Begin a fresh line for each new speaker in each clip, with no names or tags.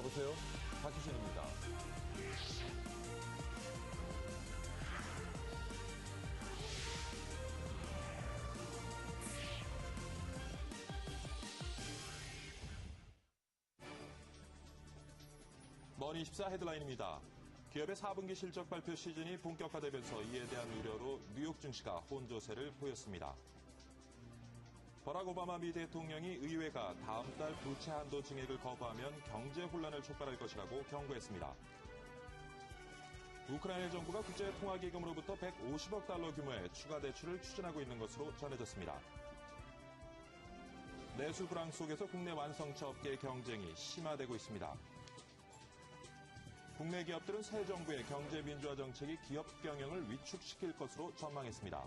여보세요? 박희준입니다. 머니24 헤드라인입니다. 기업의 4분기 실적 발표 시즌이 본격화되면서 이에 대한 우려로 뉴욕 증시가 혼조세를 보였습니다. 버락 오바마 미 대통령이 의회가 다음 달 부채 한도 증액을 거부하면 경제 혼란을 촉발할 것이라고 경고했습니다. 우크라이나 정부가 국제통화기금으로부터 150억 달러 규모의 추가 대출을 추진하고 있는 것으로 전해졌습니다. 내수 불황 속에서 국내 완성차 업계의 경쟁이 심화되고 있습니다. 국내 기업들은 새 정부의 경제 민주화 정책이 기업 경영을 위축시킬 것으로 전망했습니다.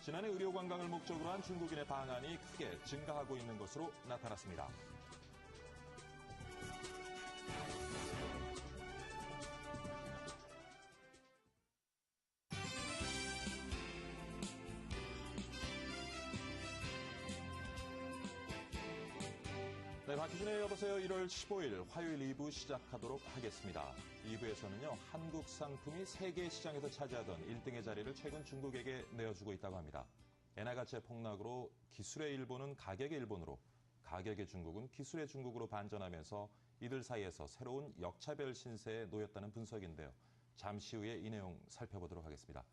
지난해 의료 관광을 목적으로 한 중국인의 방한이 크게 증가하고 있는 것으로 나타났습니다. 네, 박희준의 여보세요. 1월 15일 화요일 2부 시작하도록 하겠습니다. 2부에서는요, 한국 상품이 세계 시장에서 차지하던 1등의 자리를 최근 중국에게 내어주고 있다고 합니다. 엔화 가치의 폭락으로 기술의 일본은 가격의 일본으로, 가격의 중국은 기술의 중국으로 반전하면서 이들 사이에서 새로운 역차별 신세에 놓였다는 분석인데요. 잠시 후에 이 내용 살펴보도록 하겠습니다.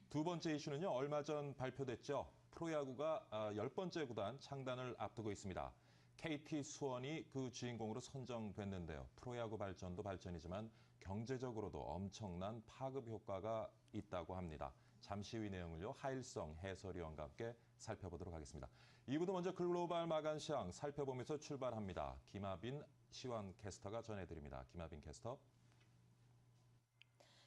두 번째 이슈는요, 얼마 전 발표됐죠. 프로야구가 10번째 구단 창단을 앞두고 있습니다. KT 수원이 그 주인공으로 선정됐는데요. 프로야구 발전도 발전이지만 경제적으로도 엄청난 파급 효과가 있다고 합니다. 잠시 후 이 내용을요, 하일성 해설위원과 함께 살펴보도록 하겠습니다. 2부도 먼저 글로벌 마감 시황 살펴보면서 출발합니다. 김하빈 시황 캐스터가 전해드립니다. 김하빈 캐스터.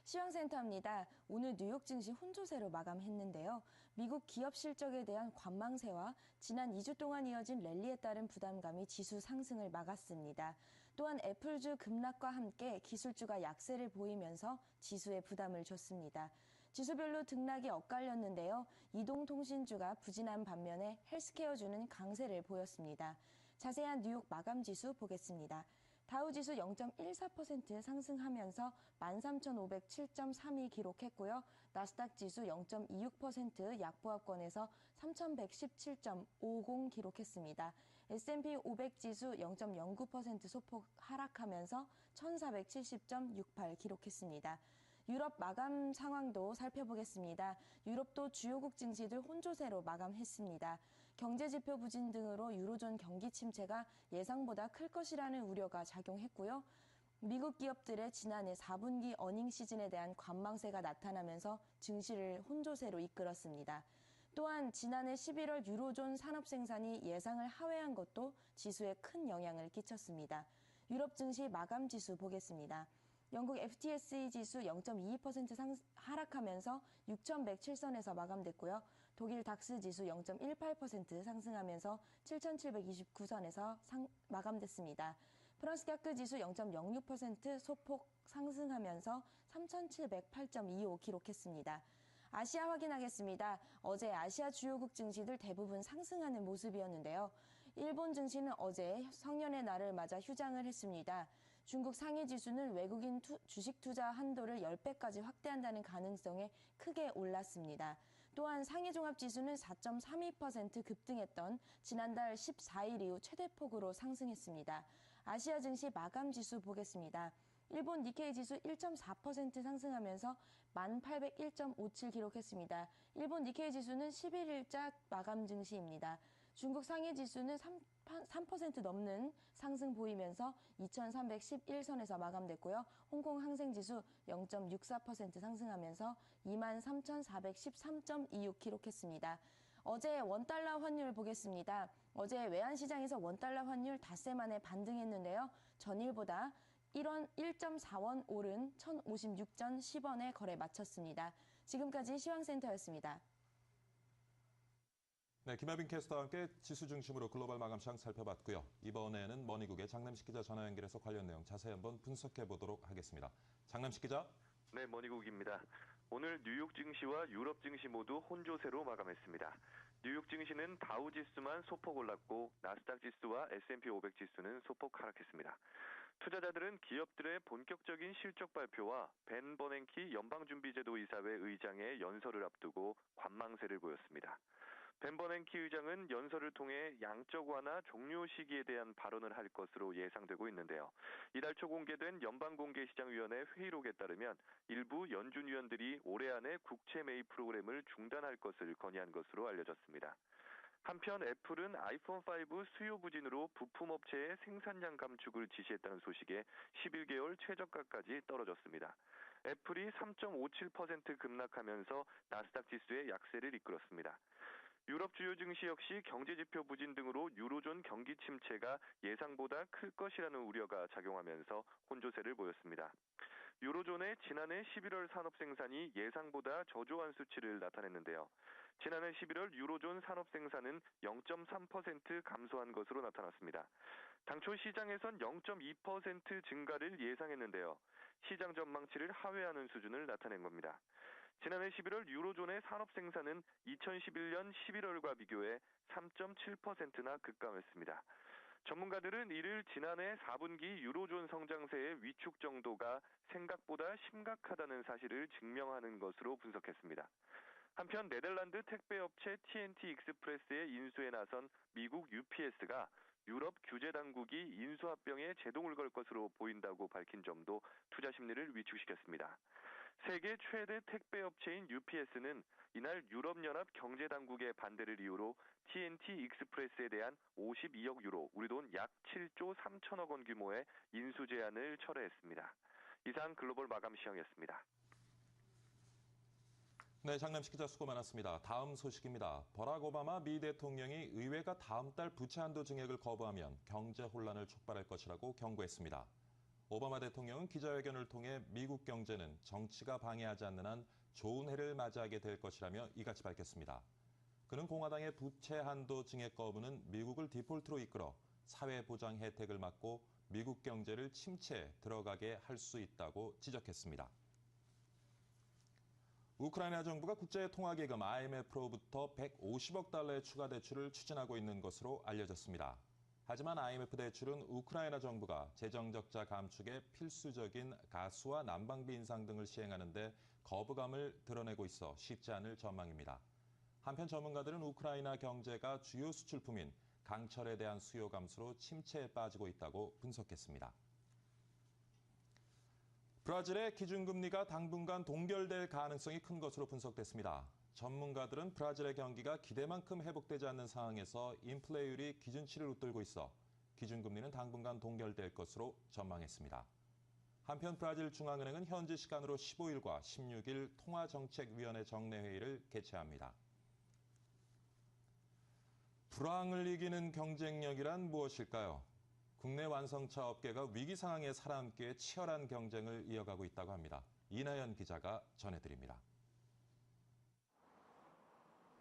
시황센터입니다. 오늘 뉴욕 증시 혼조세로 마감했는데요. 미국 기업 실적에 대한 관망세와 지난 2주 동안 이어진 랠리에 따른 부담감이 지수 상승을 막았습니다. 또한 애플주 급락과 함께 기술주가 약세를 보이면서 지수에 부담을 줬습니다. 지수별로 등락이 엇갈렸는데요. 이동통신주가 부진한 반면에 헬스케어주는 강세를 보였습니다. 자세한 뉴욕 마감 지수 보겠습니다. 다우지수 0.14% 상승하면서 13,507.32 기록했고요. 나스닥 지수 0.26% 약보합권에서 3,117.50 기록했습니다. S&P 500 지수 0.09% 소폭 하락하면서 1,470.68 기록했습니다. 유럽 마감 상황도 살펴보겠습니다. 유럽도 주요국 증시들 혼조세로 마감했습니다. 경제지표 부진 등으로 유로존 경기 침체가 예상보다 클 것이라는 우려가 작용했고요. 미국 기업들의 지난해 4분기 어닝 시즌에 대한 관망세가 나타나면서 증시를 혼조세로 이끌었습니다. 또한 지난해 11월 유로존 산업 생산이 예상을 하회한 것도 지수에 큰 영향을 끼쳤습니다. 유럽 증시 마감 지수 보겠습니다. 영국 FTSE 지수 0.22% 하락하면서 6,107선에서 마감됐고요. 독일 닥스 지수 0.18% 상승하면서 7,729선에서 마감됐습니다. 프랑스 CAC 지수 0.06% 소폭 상승하면서 3,708.25 기록했습니다. 아시아 확인하겠습니다. 어제 아시아 주요국 증시들 대부분 상승하는 모습이었는데요. 일본 증시는 어제 성년의 날을 맞아 휴장을 했습니다. 중국 상해 지수는 외국인 주식 투자 한도를 10배까지 확대한다는 가능성에 크게 올랐습니다. 또한 상해 종합 지수는 4.32% 급등했던 지난달 14일 이후 최대폭으로 상승했습니다. 아시아 증시 마감 지수 보겠습니다. 일본 니케이 지수 1.4% 상승하면서 1801.57 기록했습니다. 일본 니케이 지수는 11일자 마감 증시입니다. 중국 상해 지수는 3% 넘는 상승 보이면서 2311선에서 마감됐고요. 홍콩 항생 지수 0.64% 상승하면서 23,413.26 기록했습니다. 어제 원달러 환율 보겠습니다. 어제 외환시장에서 원달러 환율 닷새 만에 반등했는데요. 전일보다 1.4원 오른 1,056전 10원에 거래 마쳤습니다. 지금까지 시황센터였습니다.
네, 김하빈 캐스터와 함께 지수 중심으로 글로벌 마감 시황 살펴봤고요. 이번에는 머니국의 장남식 기자 전화 연결해서 관련 내용 자세히 한번 분석해 보도록 하겠습니다. 장남식 기자.
네, 머니국입니다. 오늘 뉴욕 증시와 유럽 증시 모두 혼조세로 마감했습니다. 뉴욕 증시는 다우 지수만 소폭 올랐고 나스닥 지수와 S&P 500 지수는 소폭 하락했습니다. 투자자들은 기업들의 본격적인 실적 발표와 벤 버냉키 연방준비제도 이사회 의장의 연설을 앞두고 관망세를 보였습니다. 벤 버냉키 의장은 연설을 통해 양적 완화 종료 시기에 대한 발언을 할 것으로 예상되고 있는데요. 이달 초 공개된 연방공개시장위원회 회의록에 따르면 일부 연준 위원들이 올해 안에 국채 매입 프로그램을 중단할 것을 건의한 것으로 알려졌습니다. 한편 애플은 아이폰 5 수요 부진으로 부품업체의 생산량 감축을 지시했다는 소식에 11개월 최저가까지 떨어졌습니다. 애플이 3.57% 급락하면서 나스닥 지수의 약세를 이끌었습니다. 유럽 주요 증시 역시 경제지표 부진 등으로 유로존 경기 침체가 예상보다 클 것이라는 우려가 작용하면서 혼조세를 보였습니다. 유로존의 지난해 11월 산업생산이 예상보다 저조한 수치를 나타냈는데요. 지난해 11월 유로존 산업생산은 0.3% 감소한 것으로 나타났습니다. 당초 시장에선 0.2% 증가를 예상했는데요. 시장 전망치를 하회하는 수준을 나타낸 겁니다. 지난해 11월 유로존의 산업생산은 2011년 11월과 비교해 3.7%나 급감했습니다. 전문가들은 이를 지난해 4분기 유로존 성장세의 위축 정도가 생각보다 심각하다는 사실을 증명하는 것으로 분석했습니다. 한편 네덜란드 택배업체 TNT 익스프레스의 인수에 나선 미국 UPS가 유럽 규제 당국이 인수합병에 제동을 걸 것으로 보인다고 밝힌 점도 투자 심리를 위축시켰습니다. 세계 최대 택배업체인 UPS는 이날 유럽연합 경제당국의 반대를 이유로 TNT 익스프레스에 대한 52억 유로, 우리 돈 약 7조 3천억 원 규모의 인수 제안을 철회했습니다. 이상 글로벌 마감 시황이었습니다.
네, 장남식 기자 수고 많았습니다. 다음 소식입니다. 버락 오바마 미 대통령이 의회가 다음 달 부채 한도 증액을 거부하면 경제 혼란을 촉발할 것이라고 경고했습니다. 오바마 대통령은 기자회견을 통해 미국 경제는 정치가 방해하지 않는 한 좋은 해를 맞이하게 될 것이라며 이같이 밝혔습니다. 그는 공화당의 부채 한도 증액 거부는 미국을 디폴트로 이끌어 사회보장 혜택을 막고 미국 경제를 침체에 들어가게 할 수 있다고 지적했습니다. 우크라이나 정부가 국제통화기금 IMF로부터 150억 달러의 추가 대출을 추진하고 있는 것으로 알려졌습니다. 하지만 IMF 대출은 우크라이나 정부가 재정 적자 감축에 필수적인 가스와 난방비 인상 등을 시행하는 데 거부감을 드러내고 있어 쉽지 않을 전망입니다. 한편 전문가들은 우크라이나 경제가 주요 수출품인 강철에 대한 수요 감소로 침체에 빠지고 있다고 분석했습니다. 브라질의 기준금리가 당분간 동결될 가능성이 큰 것으로 분석됐습니다. 전문가들은 브라질의 경기가 기대만큼 회복되지 않는 상황에서 인플레율이 기준치를 웃돌고 있어 기준금리는 당분간 동결될 것으로 전망했습니다. 한편 브라질 중앙은행은 현지 시간으로 15일과 16일 통화정책위원회 정례회의를 개최합니다. 불황을 이기는 경쟁력이란 무엇일까요? 국내 완성차 업계가 위기 상황에 살아남기에 치열한 경쟁을 이어가고 있다고 합니다. 이나연 기자가 전해드립니다.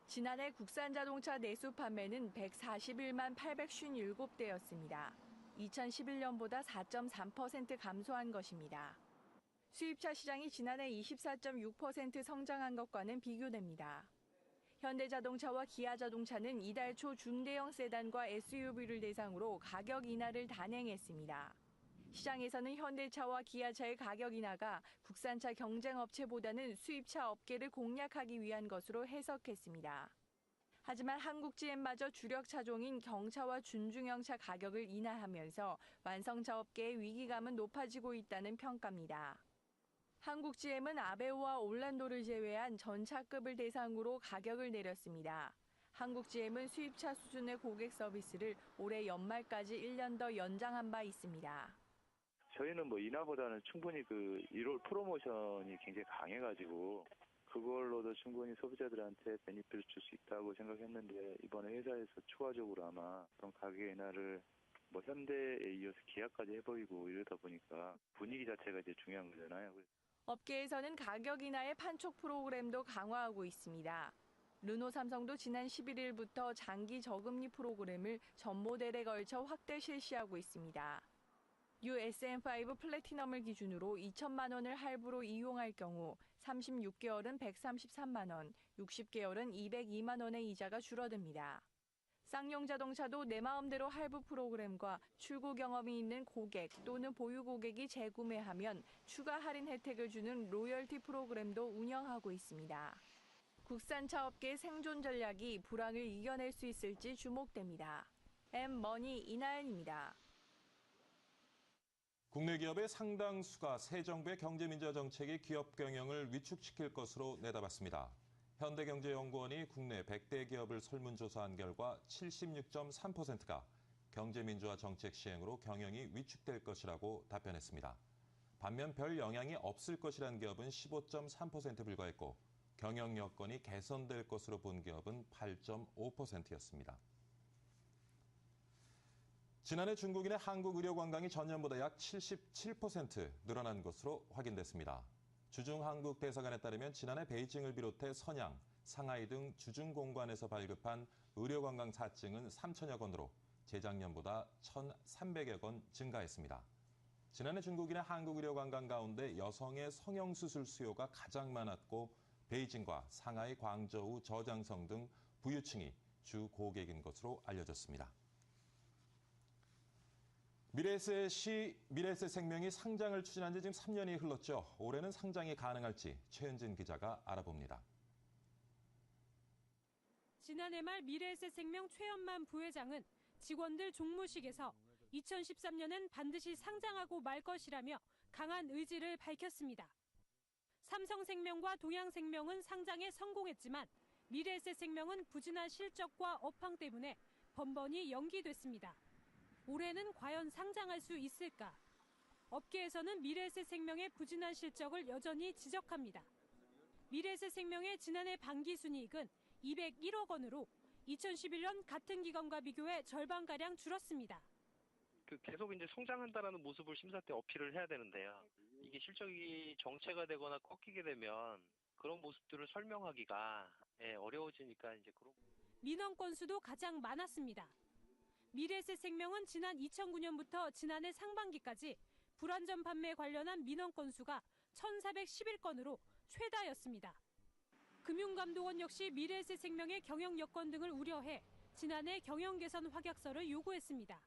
지난해 국산 자동차 내수 판매는 141만 857대였습니다. 2011년보다 4.3% 감소한 것입니다. 수입차 시장이 지난해 24.6% 성장한 것과는 비교됩니다. 현대자동차와 기아자동차는 이달 초 중대형 세단과 SUV를 대상으로 가격 인하를 단행했습니다. 시장에서는 현대차와 기아차의 가격 인하가 국산차 경쟁업체보다는 수입차 업계를 공략하기 위한 것으로 해석했습니다. 하지만 한국GM마저 주력 차종인 경차와 준중형차 가격을 인하하면서 완성차 업계의 위기감은 높아지고 있다는 평가입니다. 한국GM은 아베오와 올란도를 제외한 전차급을 대상으로 가격을 내렸습니다. 한국GM은 수입차 수준의 고객 서비스를 올해 연말까지 1년 더 연장한 바 있습니다.
저희는 인하보다는 충분히 1월 프로모션이 굉장히 강해가지고 그걸로도 충분히 소비자들한테 베니핏을 줄 수 있다고 생각했는데 이번에 회사에서 추가적으로 아마 그런 가격 인하를 현대에 이어서 기아까지 해버리고 이러다 보니까 분위기 자체가 이제 중요한 거잖아요.
업계에서는 가격 인하의 판촉 프로그램도 강화하고 있습니다. 르노 삼성도 지난 11일부터 장기 저금리 프로그램을 전 모델에 걸쳐 확대 실시하고 있습니다. USM5 플래티넘을 기준으로 2천만 원을 할부로 이용할 경우 36개월은 133만 원, 60개월은 202만 원의 이자가 줄어듭니다. 쌍용 자동차도 내 마음대로 할부 프로그램과 출고 경험이 있는 고객 또는 보유 고객이 재구매하면 추가 할인 혜택을 주는 로열티 프로그램도 운영하고 있습니다. 국산차 업계의 생존 전략이 불황을 이겨낼 수 있을지 주목됩니다. M머니 이나연입니다.
국내 기업의 상당수가 새 정부의 경제민주화 정책이 기업 경영을 위축시킬 것으로 내다봤습니다. 현대경제연구원이 국내 100대 기업을 설문조사한 결과 76.3%가 경제민주화 정책 시행으로 경영이 위축될 것이라고 답변했습니다. 반면 별 영향이 없을 것이란 기업은 15.3% 불과했고 경영 여건이 개선될 것으로 본 기업은 8.5%였습니다. 지난해 중국인의 한국 의료 관광이 전년보다 약 77% 늘어난 것으로 확인됐습니다. 주중 한국 대사관에 따르면 지난해 베이징을 비롯해 선양, 상하이 등 주중 공관에서 발급한 의료 관광 사증은 3천여 건으로 재작년보다 1,300여 건 증가했습니다. 지난해 중국인의 한국 의료 관광 가운데 여성의 성형수술 수요가 가장 많았고 베이징과 상하이, 광저우, 저장성 등 부유층이 주 고객인 것으로 알려졌습니다. 미래에셋생명이 상장을 추진한 지 지금 3년이 흘렀죠. 올해는 상장이 가능할지 최은진 기자가 알아봅니다.
지난해 말 미래에셋생명 최연만 부회장은 직원들 종무식에서 2013년엔 반드시 상장하고 말 것이라며 강한 의지를 밝혔습니다. 삼성생명과 동양생명은 상장에 성공했지만 미래에셋생명은 부진한 실적과 업황 때문에 번번이 연기됐습니다. 올해는 과연 상장할 수 있을까? 업계에서는 미래에셋생명의 부진한 실적을 여전히 지적합니다. 미래에셋생명의 지난해 반기순이익은 201억 원으로 2011년 같은 기간과 비교해 절반가량 줄었습니다.
계속 이제 성장한다라는 모습을 심사 때 어필을 해야 되는데요. 이게 실적이 정체가 되거나 꺾이게 되면 그런 모습들을 설명하기가 어려워지니까 이제 그런.
민원 건수도 가장 많았습니다. 미래에셋생명은 지난 2009년부터 지난해 상반기까지 불안전 판매 관련한 민원 건수가 1,411건으로 최다였습니다. 금융감독원 역시 미래에셋생명의 경영 여건 등을 우려해 지난해 경영 개선 확약서를 요구했습니다.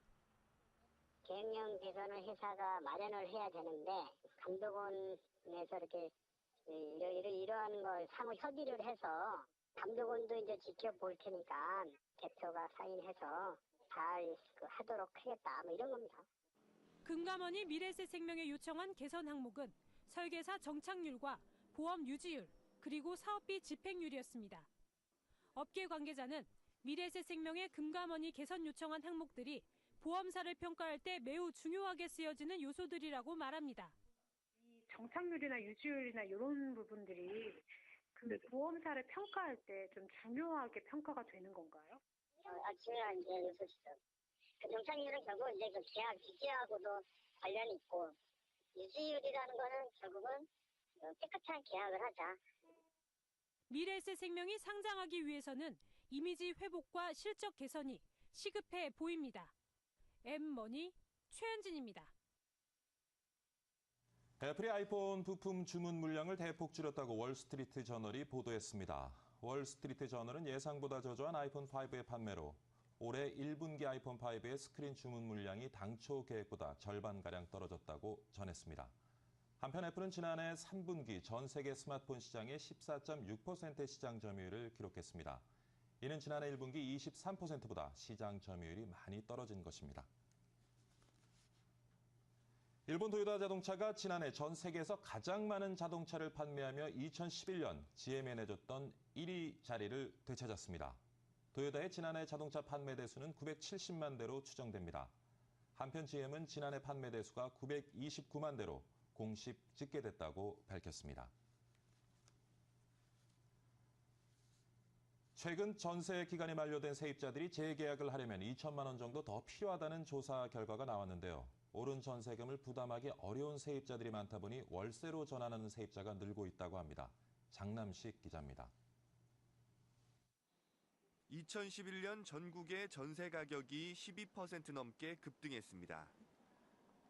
경영 개선을 회사가 마련을 해야 되는데 감독원에서 이렇게 이러한 걸 상호 협의를 해서 감독원도 이제 지켜볼 테니까 대표가 사인해서 잘 하도록 하겠다, 뭐 이런 겁니다.
금감원이 미래에셋생명에 요청한 개선 항목은 설계사 정착률과 보험 유지율, 그리고 사업비 집행률이었습니다. 업계 관계자는 미래에셋생명의 금감원이 개선 요청한 항목들이 보험사를 평가할 때 매우 중요하게 쓰여지는 요소들이라고 말합니다.
정착률이나 유지율이나 이런 부분들이 보험사를 평가할 때 좀 중요하게 평가가 되는 건가요?
중요한 요소시죠. 정착률은 결국 이제 그 계약 기재하고도 관련이 있고 유지율이라는 거는 결국은 깨끗한 계약을 하자.
미래에셋생명이 상장하기 위해서는 이미지 회복과 실적 개선이 시급해 보입니다. M머니 최은진입니다.
애플이 아이폰 부품 주문 물량을 대폭 줄였다고 월스트리트 저널이 보도했습니다. 월스트리트 저널은 예상보다 저조한 아이폰 5의 판매로 올해 1분기 아이폰 5의 스크린 주문 물량이 당초 계획보다 절반가량 떨어졌다고 전했습니다. 한편 애플은 지난해 3분기 전 세계 스마트폰 시장의 14.6%의 시장 점유율을 기록했습니다. 이는 지난해 1분기 23%보다 시장 점유율이 많이 떨어진 것입니다. 일본 도요타 자동차가 지난해 전 세계에서 가장 많은 자동차를 판매하며 2011년 GM에 내줬던 1위 자리를 되찾았습니다. 도요타의 지난해 자동차 판매 대수는 970만 대로 추정됩니다. 한편 GM은 지난해 판매 대수가 929만 대로 공식 집계됐다고 밝혔습니다. 최근 전세 기간이 만료된 세입자들이 재계약을 하려면 2천만 원 정도 더 필요하다는 조사 결과가 나왔는데요. 오른 전세금을 부담하기 어려운 세입자들이 많다 보니 월세로 전환하는 세입자가 늘고 있다고 합니다. 장남식 기자입니다.
2011년 전국의 전세 가격이 12% 넘게 급등했습니다.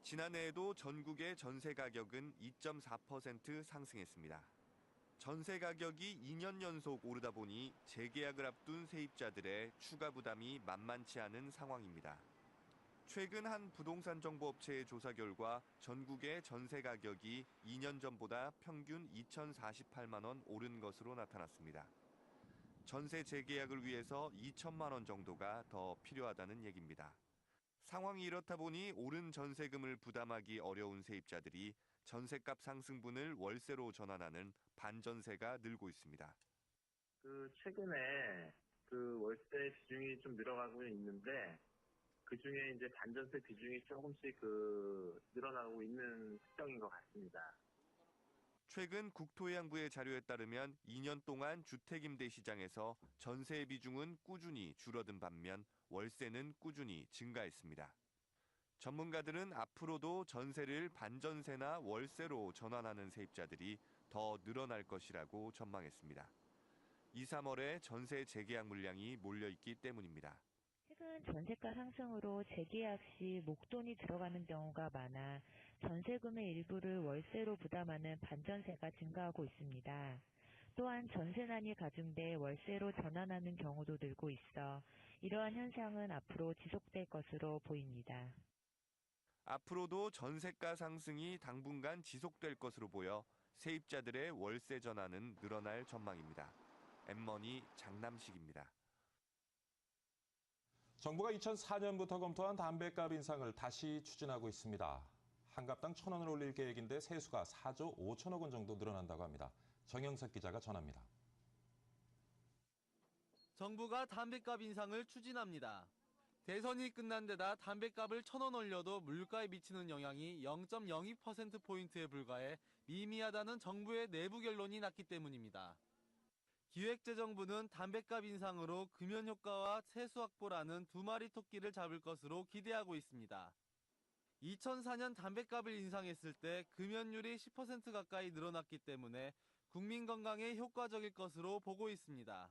지난해에도 전국의 전세 가격은 2.4% 상승했습니다. 전세 가격이 2년 연속 오르다 보니 재계약을 앞둔 세입자들의 추가 부담이 만만치 않은 상황입니다. 최근 한 부동산 정보업체의 조사 결과 전국의 전세 가격이 2년 전보다 평균 2,048만 원 오른 것으로 나타났습니다. 전세 재계약을 위해서 2천만 원 정도가 더 필요하다는 얘기입니다. 상황이 이렇다 보니 오른 전세금을 부담하기 어려운 세입자들이 전세값 상승분을 월세로 전환하는 반전세가 늘고 있습니다.
최근에 월세 비중이 좀 늘어가고 있는데 그중에 이제 반전세 비중이 조금씩 늘어나고 있는 특성인 것 같습니다.
최근 국토해양부의 자료에 따르면 2년 동안 주택임대 시장에서 전세의 비중은 꾸준히 줄어든 반면 월세는 꾸준히 증가했습니다. 전문가들은 앞으로도 전세를 반전세나 월세로 전환하는 세입자들이 더 늘어날 것이라고 전망했습니다. 2, 3월에 전세 재계약 물량이 몰려있기 때문입니다.
최근 전세가 상승으로 재계약 시 목돈이 들어가는 경우가 많아 전세금의 일부를 월세로 부담하는 반전세가 증가하고 있습니다. 또한 전세난이 가중돼 월세로 전환하는 경우도 늘고 있어 이러한 현상은 앞으로 지속될 것으로 보입니다.
앞으로도 전세가 상승이 당분간 지속될 것으로 보여 세입자들의 월세 전환은 늘어날 전망입니다. 엠머니 장남식입니다.
정부가 2004년부터 검토한 담배값 인상을 다시 추진하고 있습니다. 한 갑당 1,000원을 올릴 계획인데 세수가 4조 5천억 원 정도 늘어난다고 합니다. 정영석 기자가 전합니다.
정부가 담배값 인상을 추진합니다. 대선이 끝난 데다 담배값을 1,000원 올려도 물가에 미치는 영향이 0.02%포인트에 불과해 미미하다는 정부의 내부 결론이 났기 때문입니다. 기획재정부는 담배값 인상으로 금연 효과와 세수 확보라는 두 마리 토끼를 잡을 것으로 기대하고 있습니다. 2004년 담배값을 인상했을 때 금연율이 10% 가까이 늘어났기 때문에 국민 건강에 효과적일 것으로 보고 있습니다.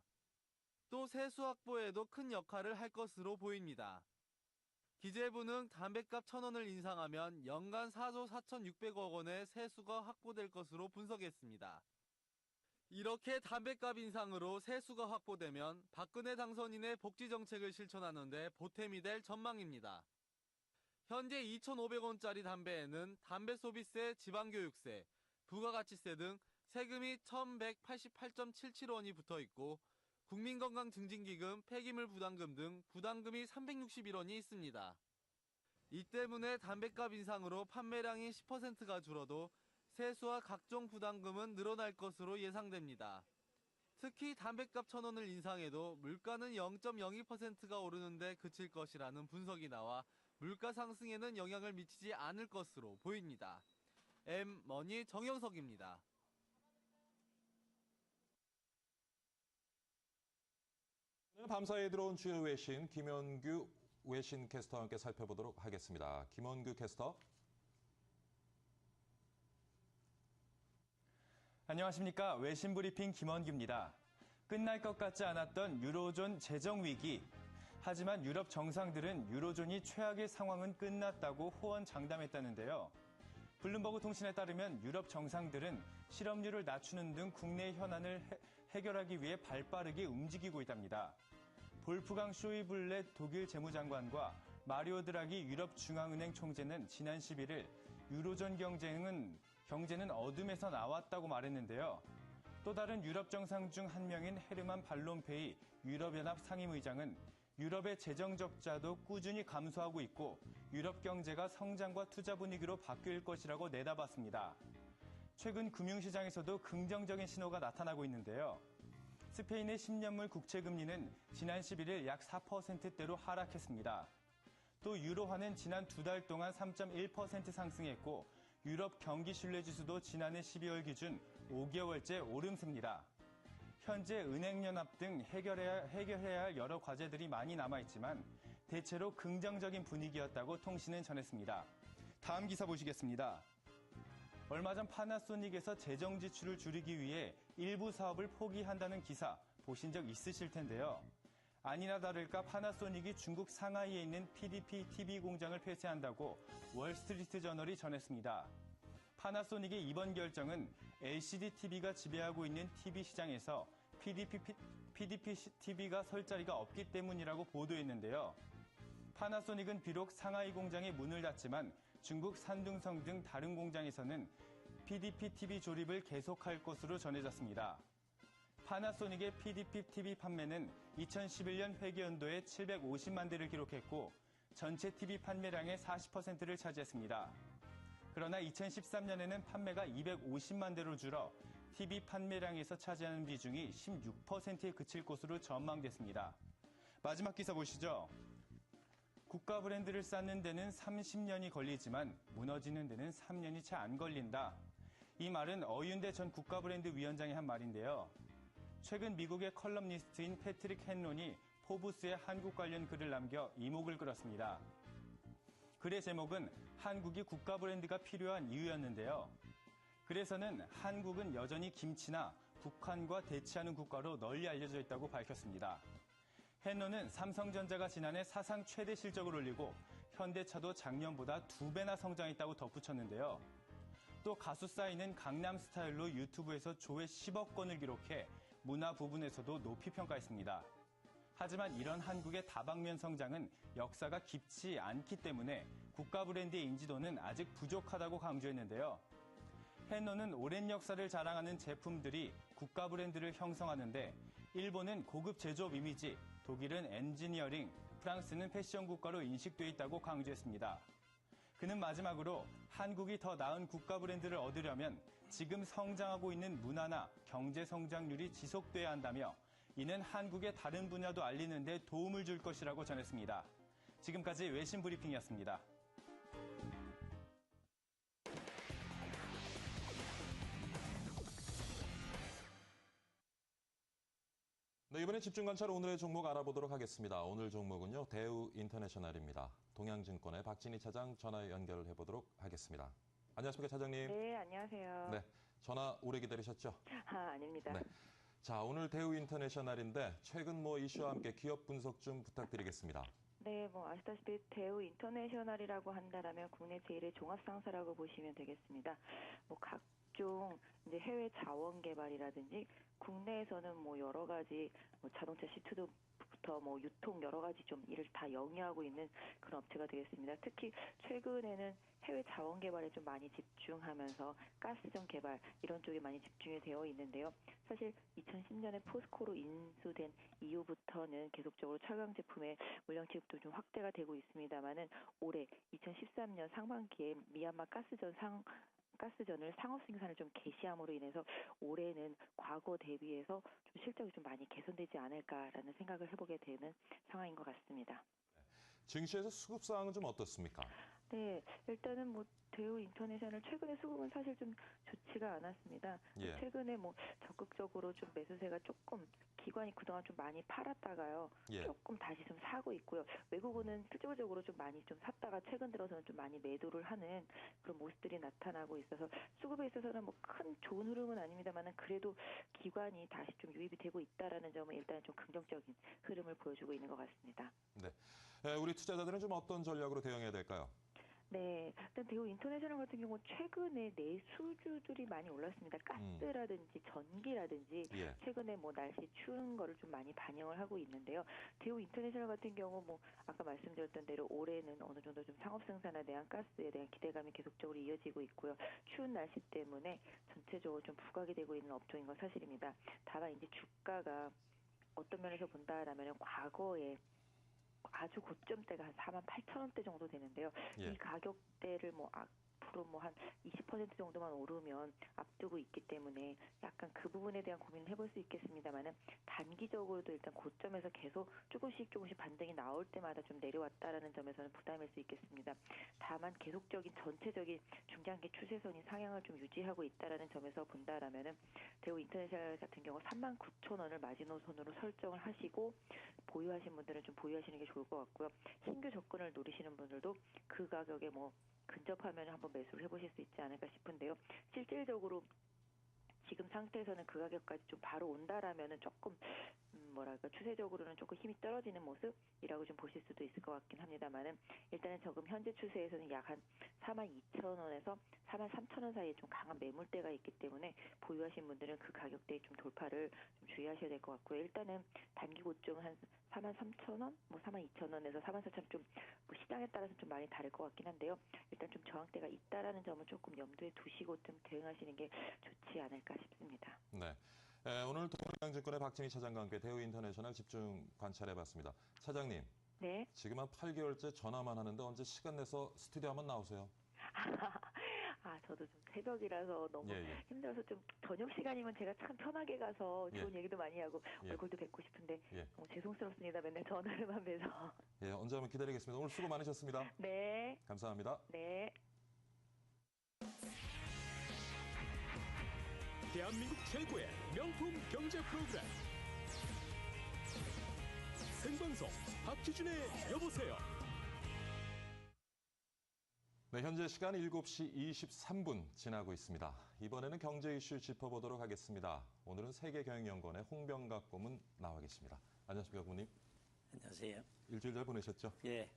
또 세수 확보에도 큰 역할을 할 것으로 보입니다. 기재부는 담배값 1,000원을 인상하면 연간 4조 4,600억 원의 세수가 확보될 것으로 분석했습니다. 이렇게 담배값 인상으로 세수가 확보되면 박근혜 당선인의 복지 정책을 실천하는 데 보탬이 될 전망입니다. 현재 2,500원짜리 담배에는 담배소비세, 지방교육세, 부가가치세 등 세금이 1,188.77원이 붙어 있고 국민건강증진기금, 폐기물 부담금 등 부담금이 361원이 있습니다. 이 때문에 담배값 인상으로 판매량이 10%가 줄어도 세수와 각종 부담금은 늘어날 것으로 예상됩니다. 특히 담배값 1,000원을 인상해도 물가는 0.02%가 오르는데 그칠 것이라는 분석이 나와 물가 상승에는 영향을 미치지 않을 것으로 보입니다. 엠머니 정영석입니다.
밤사이에 들어온 주요 외신 김원규 외신 캐스터와 함께 살펴보도록 하겠습니다. 김원규 캐스터.
안녕하십니까. 외신 브리핑 김원규입니다. 끝날 것 같지 않았던 유로존 재정 위기. 하지만 유럽 정상들은 유로존이 최악의 상황은 끝났다고 호언장담했다는데요. 블룸버그 통신에 따르면 유럽 정상들은 실업률을 낮추는 등 국내 현안을 해결하기 위해 발빠르게 움직이고 있답니다. 볼프강 쇼이블레 독일 재무장관과 마리오 드라기 유럽 중앙은행 총재는 지난 11일 유로존 경제는 어둠에서 나왔다고 말했는데요. 또 다른 유럽 정상 중 한 명인 헤르만 발롬페이 유럽연합 상임의장은 유럽의 재정 적자도 꾸준히 감소하고 있고 유럽 경제가 성장과 투자 분위기로 바뀔 것이라고 내다봤습니다. 최근 금융시장에서도 긍정적인 신호가 나타나고 있는데요. 스페인의 10년물 국채금리는 지난 11일 약 4%대로 하락했습니다. 또 유로화는 지난 두 달 동안 3.1% 상승했고 유럽 경기신뢰지수도 지난해 12월 기준 5개월째 오름세입니다. 현재 은행연합 등 해결해야 할 여러 과제들이 많이 남아있지만 대체로 긍정적인 분위기였다고 통신은 전했습니다. 다음 기사 보시겠습니다. 얼마 전 파나소닉에서 재정 지출을 줄이기 위해 일부 사업을 포기한다는 기사 보신 적 있으실 텐데요. 아니나 다를까 파나소닉이 중국 상하이에 있는 PDP TV 공장을 폐쇄한다고 월스트리트 저널이 전했습니다. 파나소닉의 이번 결정은 LCD TV가 지배하고 있는 TV 시장에서 PDP TV가 설 자리가 없기 때문이라고 보도했는데요. 파나소닉은 비록 상하이 공장의 문을 닫지만 중국 산둥성 등 다른 공장에서는 PDP TV 조립을 계속할 것으로 전해졌습니다. 파나소닉의 PDP TV 판매는 2011년 회계연도에 750만 대를 기록했고 전체 TV 판매량의 40%를 차지했습니다. 그러나 2013년에는 판매가 250만 대로 줄어 TV 판매량에서 차지하는 비중이 16%에 그칠 것으로 전망됐습니다. 마지막 기사 보시죠. 국가 브랜드를 쌓는 데는 30년이 걸리지만 무너지는 데는 3년이 채 안 걸린다. 이 말은 어윤대 전 국가브랜드위원장이 한 말인데요. 최근 미국의 컬럼니스트인 패트릭 헨론이 포브스에 한국 관련 글을 남겨 이목을 끌었습니다. 글의 제목은 한국이 국가 브랜드가 필요한 이유였는데요. 글에서는 한국은 여전히 김치나 북한과 대치하는 국가로 널리 알려져 있다고 밝혔습니다. 헨론은 삼성전자가 지난해 사상 최대 실적을 올리고 현대차도 작년보다 2배나 성장했다고 덧붙였는데요. 또 가수 싸이는 강남 스타일로 유튜브에서 조회 10억 건을 기록해 문화 부분에서도 높이 평가했습니다. 하지만 이런 한국의 다방면 성장은 역사가 깊지 않기 때문에 국가 브랜드의 인지도는 아직 부족하다고 강조했는데요. 헨론은 오랜 역사를 자랑하는 제품들이 국가 브랜드를 형성하는데 일본은 고급 제조업 이미지, 독일은 엔지니어링, 프랑스는 패션 국가로 인식돼 있다고 강조했습니다. 그는 마지막으로 한국이 더 나은 국가 브랜드를 얻으려면 지금 성장하고 있는 문화나 경제 성장률이 지속돼야 한다며 이는 한국의 다른 분야도 알리는 데 도움을 줄 것이라고 전했습니다. 지금까지 외신 브리핑이었습니다.
네, 이번에 집중관찰 오늘의 종목 알아보도록 하겠습니다. 오늘 종목은요, 대우 인터내셔널입니다. 동양증권의 박진희 차장 전화 연결을 해보도록 하겠습니다. 안녕하십니까, 차장님?
네, 안녕하세요.
네, 전화 오래 기다리셨죠?
아닙니다.
네. 자, 오늘 대우 인터내셔널인데 최근 이슈와 함께 기업 분석 좀 부탁드리겠습니다.
네, 아시다시피 대우 인터내셔널이라고 한다라면 국내 제1의 종합상사라고 보시면 되겠습니다. 각종 이제 해외 자원 개발이라든지 국내에서는 여러 가지 자동차 시트부터 유통 여러 가지 좀 일을 다 영위하고 있는 그런 업체가 되겠습니다. 특히 최근에는 해외 자원 개발에 좀 많이 집중하면서 가스전 개발 이런 쪽에 많이 집중이 되어 있는데요. 사실 2010년에 포스코로 인수된 이후부터는 계속적으로 철강 제품의 물량 취급도 좀 확대가 되고 있습니다만은 올해 2013년 상반기에 미얀마 가스전을 상업 생산을 좀 개시함으로 인해서 올해는 과거 대비해서 좀 실적이 좀 많이 개선되지 않을까라는 생각을 해보게 되는 상황인 것 같습니다.
증시에서 수급 상황은 좀 어떻습니까?
네, 일단은 대우 인터내셔널 최근의 수급은 사실 좀 좋지가 않았습니다.
예.
최근에 적극적으로 좀 매수세가 조금 기관이 그동안 좀 많이 팔았다가요.
예.
조금 다시 좀 사고 있고요. 외국은은 실질적으로 좀 많이 좀 샀다가 최근 들어서는 좀 많이 매도를 하는 그런 모습들이 나타나고 있어서 수급에 있어서는 큰 좋은 흐름은 아닙니다만은 그래도 기관이 다시 좀 유입이 되고 있다라는 점은 일단 좀 긍정적인 흐름을 보여주고 있는 것 같습니다.
네. 우리 투자자들은 좀 어떤 전략으로 대응해야 될까요?
네, 일단 대우 인터내셔널 같은 경우 최근에 내수주들이 많이 올랐습니다. 가스라든지 전기라든지
예.
최근에 날씨 추운 거를 좀 많이 반영을 하고 있는데요. 대우 인터내셔널 같은 경우 아까 말씀드렸던 대로 올해는 어느 정도 좀 상업 생산에 대한 가스에 대한 기대감이 계속적으로 이어지고 있고요. 추운 날씨 때문에 전체적으로 좀 부각이 되고 있는 업종인 건 사실입니다. 다만 이제 주가가 어떤 면에서 본다라면 과거에 아주 고점대가 한 48,000원대 정도 되는데요.
예.
이 가격대를 앞으로 한 20% 정도만 오르면 앞두고 있기 때문에 약간 그 부분에 대한 고민을 해볼 수 있겠습니다만은 단기적으로도 일단 고점에서 계속 조금씩 반등이 나올 때마다 좀 내려왔다라는 점에서는 부담일 수 있겠습니다. 다만 계속적인 전체적인 중장기 추세선이 상향을 좀 유지하고 있다라는 점에서 본다라면은 대우 인터내셔널 같은 경우 39,000원을 마지노선으로 설정을 하시고 보유하신 분들은 좀 보유하시는 게 좋을 것 같고요. 신규 접근을 노리시는 분들도 그 가격에 근접하면 한번 매수를 해보실 수 있지 않을까 싶은데요. 실질적으로 지금 상태에서는 그 가격까지 좀 바로 온다라면은 조금 추세적으로는 조금 힘이 떨어지는 모습이라고 좀 보실 수도 있을 것 같긴 합니다만은 일단은 지금 현재 추세에서는 약 한 42,000원에서 43,000원 사이에 좀 강한 매물대가 있기 때문에 보유하신 분들은 그 가격대에 좀 돌파를 좀 주의하셔야 될 것 같고요. 일단은 단기 고점 한 43,000원, 42,000원에서 44,000원 좀 시장에 따라서 좀 많이 다를 것 같긴 한데요. 일단 좀 저항대가 있다라는 점은 조금 염두에 두시고 좀 대응하시는 게 좋지 않을까 싶습니다.
네. 오늘 동양증권의 박진희 차장과 함께 대우 인터내셔널 집중 관찰해봤습니다. 차장님.
네.
지금 한 8개월째 전화만 하는데 언제 시간 내서 스튜디오 한번 나오세요?
저도 좀 새벽이라서 너무 힘들어서 좀 저녁 시간이면 제가 참 편하게 가서 좋은 얘기도 많이 하고 얼굴도 뵙고 싶은데 너무 죄송스럽습니다. 맨날 전화를만 뵈서.
언제 한번 기다리겠습니다. 오늘 수고 많으셨습니다.
네.
감사합니다.
네.
대한민국 최고의 명품 경제 프로그램 생방송 박희준의 여보세요.
네, 현재 시간 7시 23분 지나고 있습니다. 이번에는 경제 이슈 짚어보도록 하겠습니다. 오늘은 세계경영연구원의 홍병각 고문 나와 계십니다. 안녕하십니까, 고문님?
안녕하세요.
일주일 잘 보내셨죠?
예.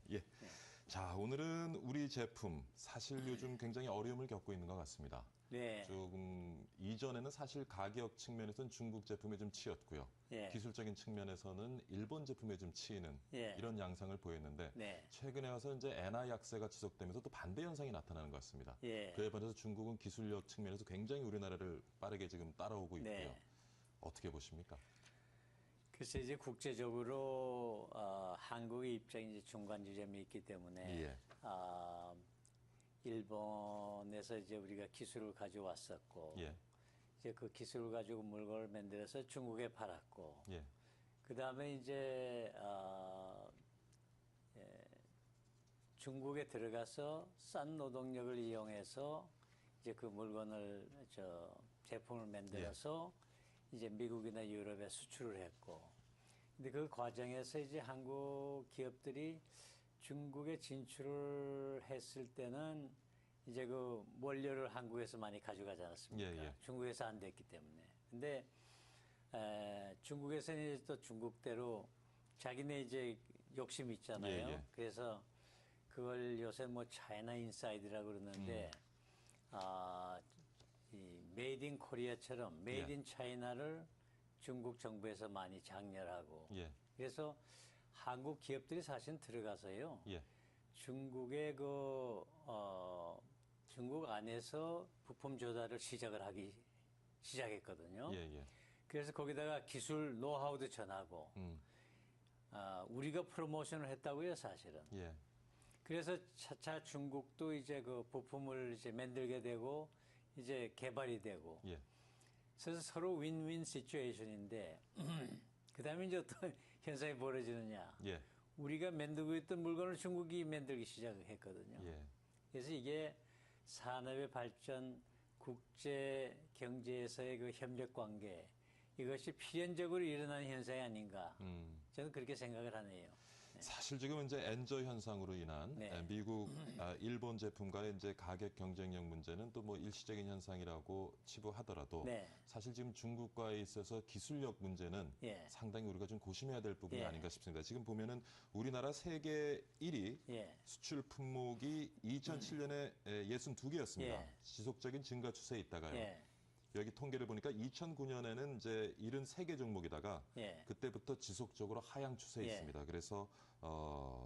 자, 오늘은 우리 제품 사실 요즘 굉장히 어려움을 겪고 있는 것 같습니다.
네.
조금 이전에는 사실 가격 측면에서는 중국 제품에 좀 치였고요. 기술적인 측면에서는 일본 제품에 좀 치이는 이런 양상을 보였는데 최근에 와서 이제 엔화 약세가 지속되면서 또 반대 현상이 나타나는 것 같습니다. 그에 반해서 중국은 기술력 측면에서 굉장히 우리나라를 빠르게 지금 따라오고 있고요. 어떻게 보십니까?
글쎄 이제 국제적으로 한국의 입장이 이제 중간 지점이 있기 때문에 일본에서 이제 우리가 기술을 가져왔었고 이제 그 기술을 가지고 물건을 만들어서 중국에 팔았고 그 다음에 이제 중국에 들어가서 싼 노동력을 이용해서 이제 그 물건을 제품을 만들어서 이제 미국이나 유럽에 수출을 했고 근데 그 과정에서 이제 한국 기업들이 중국에 진출을 했을 때는 이제 그 원료를 한국에서 많이 가져가지 않았습니까? 중국에서 안 됐기 때문에. 근데 중국에서는 이제 또 중국대로 자기네 이제 욕심이 있잖아요. 그래서 그걸 요새 뭐 차이나 인사이드라고 그러는데 이 메이드 인 코리아처럼 메이드 인 차이나를 중국 정부에서 많이 장려하고 그래서 한국 기업들이 사실 들어가서요. 중국의 중국 안에서 부품 조달을 시작했거든요. 그래서 거기다가 기술 노하우도 전하고 우리가 프로모션을 했다고요, 사실은. 그래서 차차 중국도 이제 그 부품을 이제 만들게 되고 이제 개발이 되고 그래서 서로 윈윈 시츄에이션인데 그다음에 이제 어떤 현상이 벌어지느냐. 우리가 만들고 있던 물건을 중국이 만들기 시작했거든요. 그래서 이게 산업의 발전, 국제 경제에서의 그 협력 관계 이것이 필연적으로 일어나는 현상이 아닌가. 저는 그렇게 생각을 하네요.
사실 지금 이제 엔저 현상으로 인한 미국, 일본 제품과의 이제 가격 경쟁력 문제는 또 뭐 일시적인 현상이라고 치부하더라도 사실 지금 중국과에 있어서 기술력 문제는 상당히 우리가 좀 고심해야 될 부분이 아닌가 싶습니다. 지금 보면은 우리나라 세계 1위 수출 품목이 2007년에 62개였습니다. 지속적인 증가 추세에 있다가요. 여기 통계를 보니까 2009년에는 이제 73개 종목이다가 그때부터 지속적으로 하향 추세에 있습니다. 그래서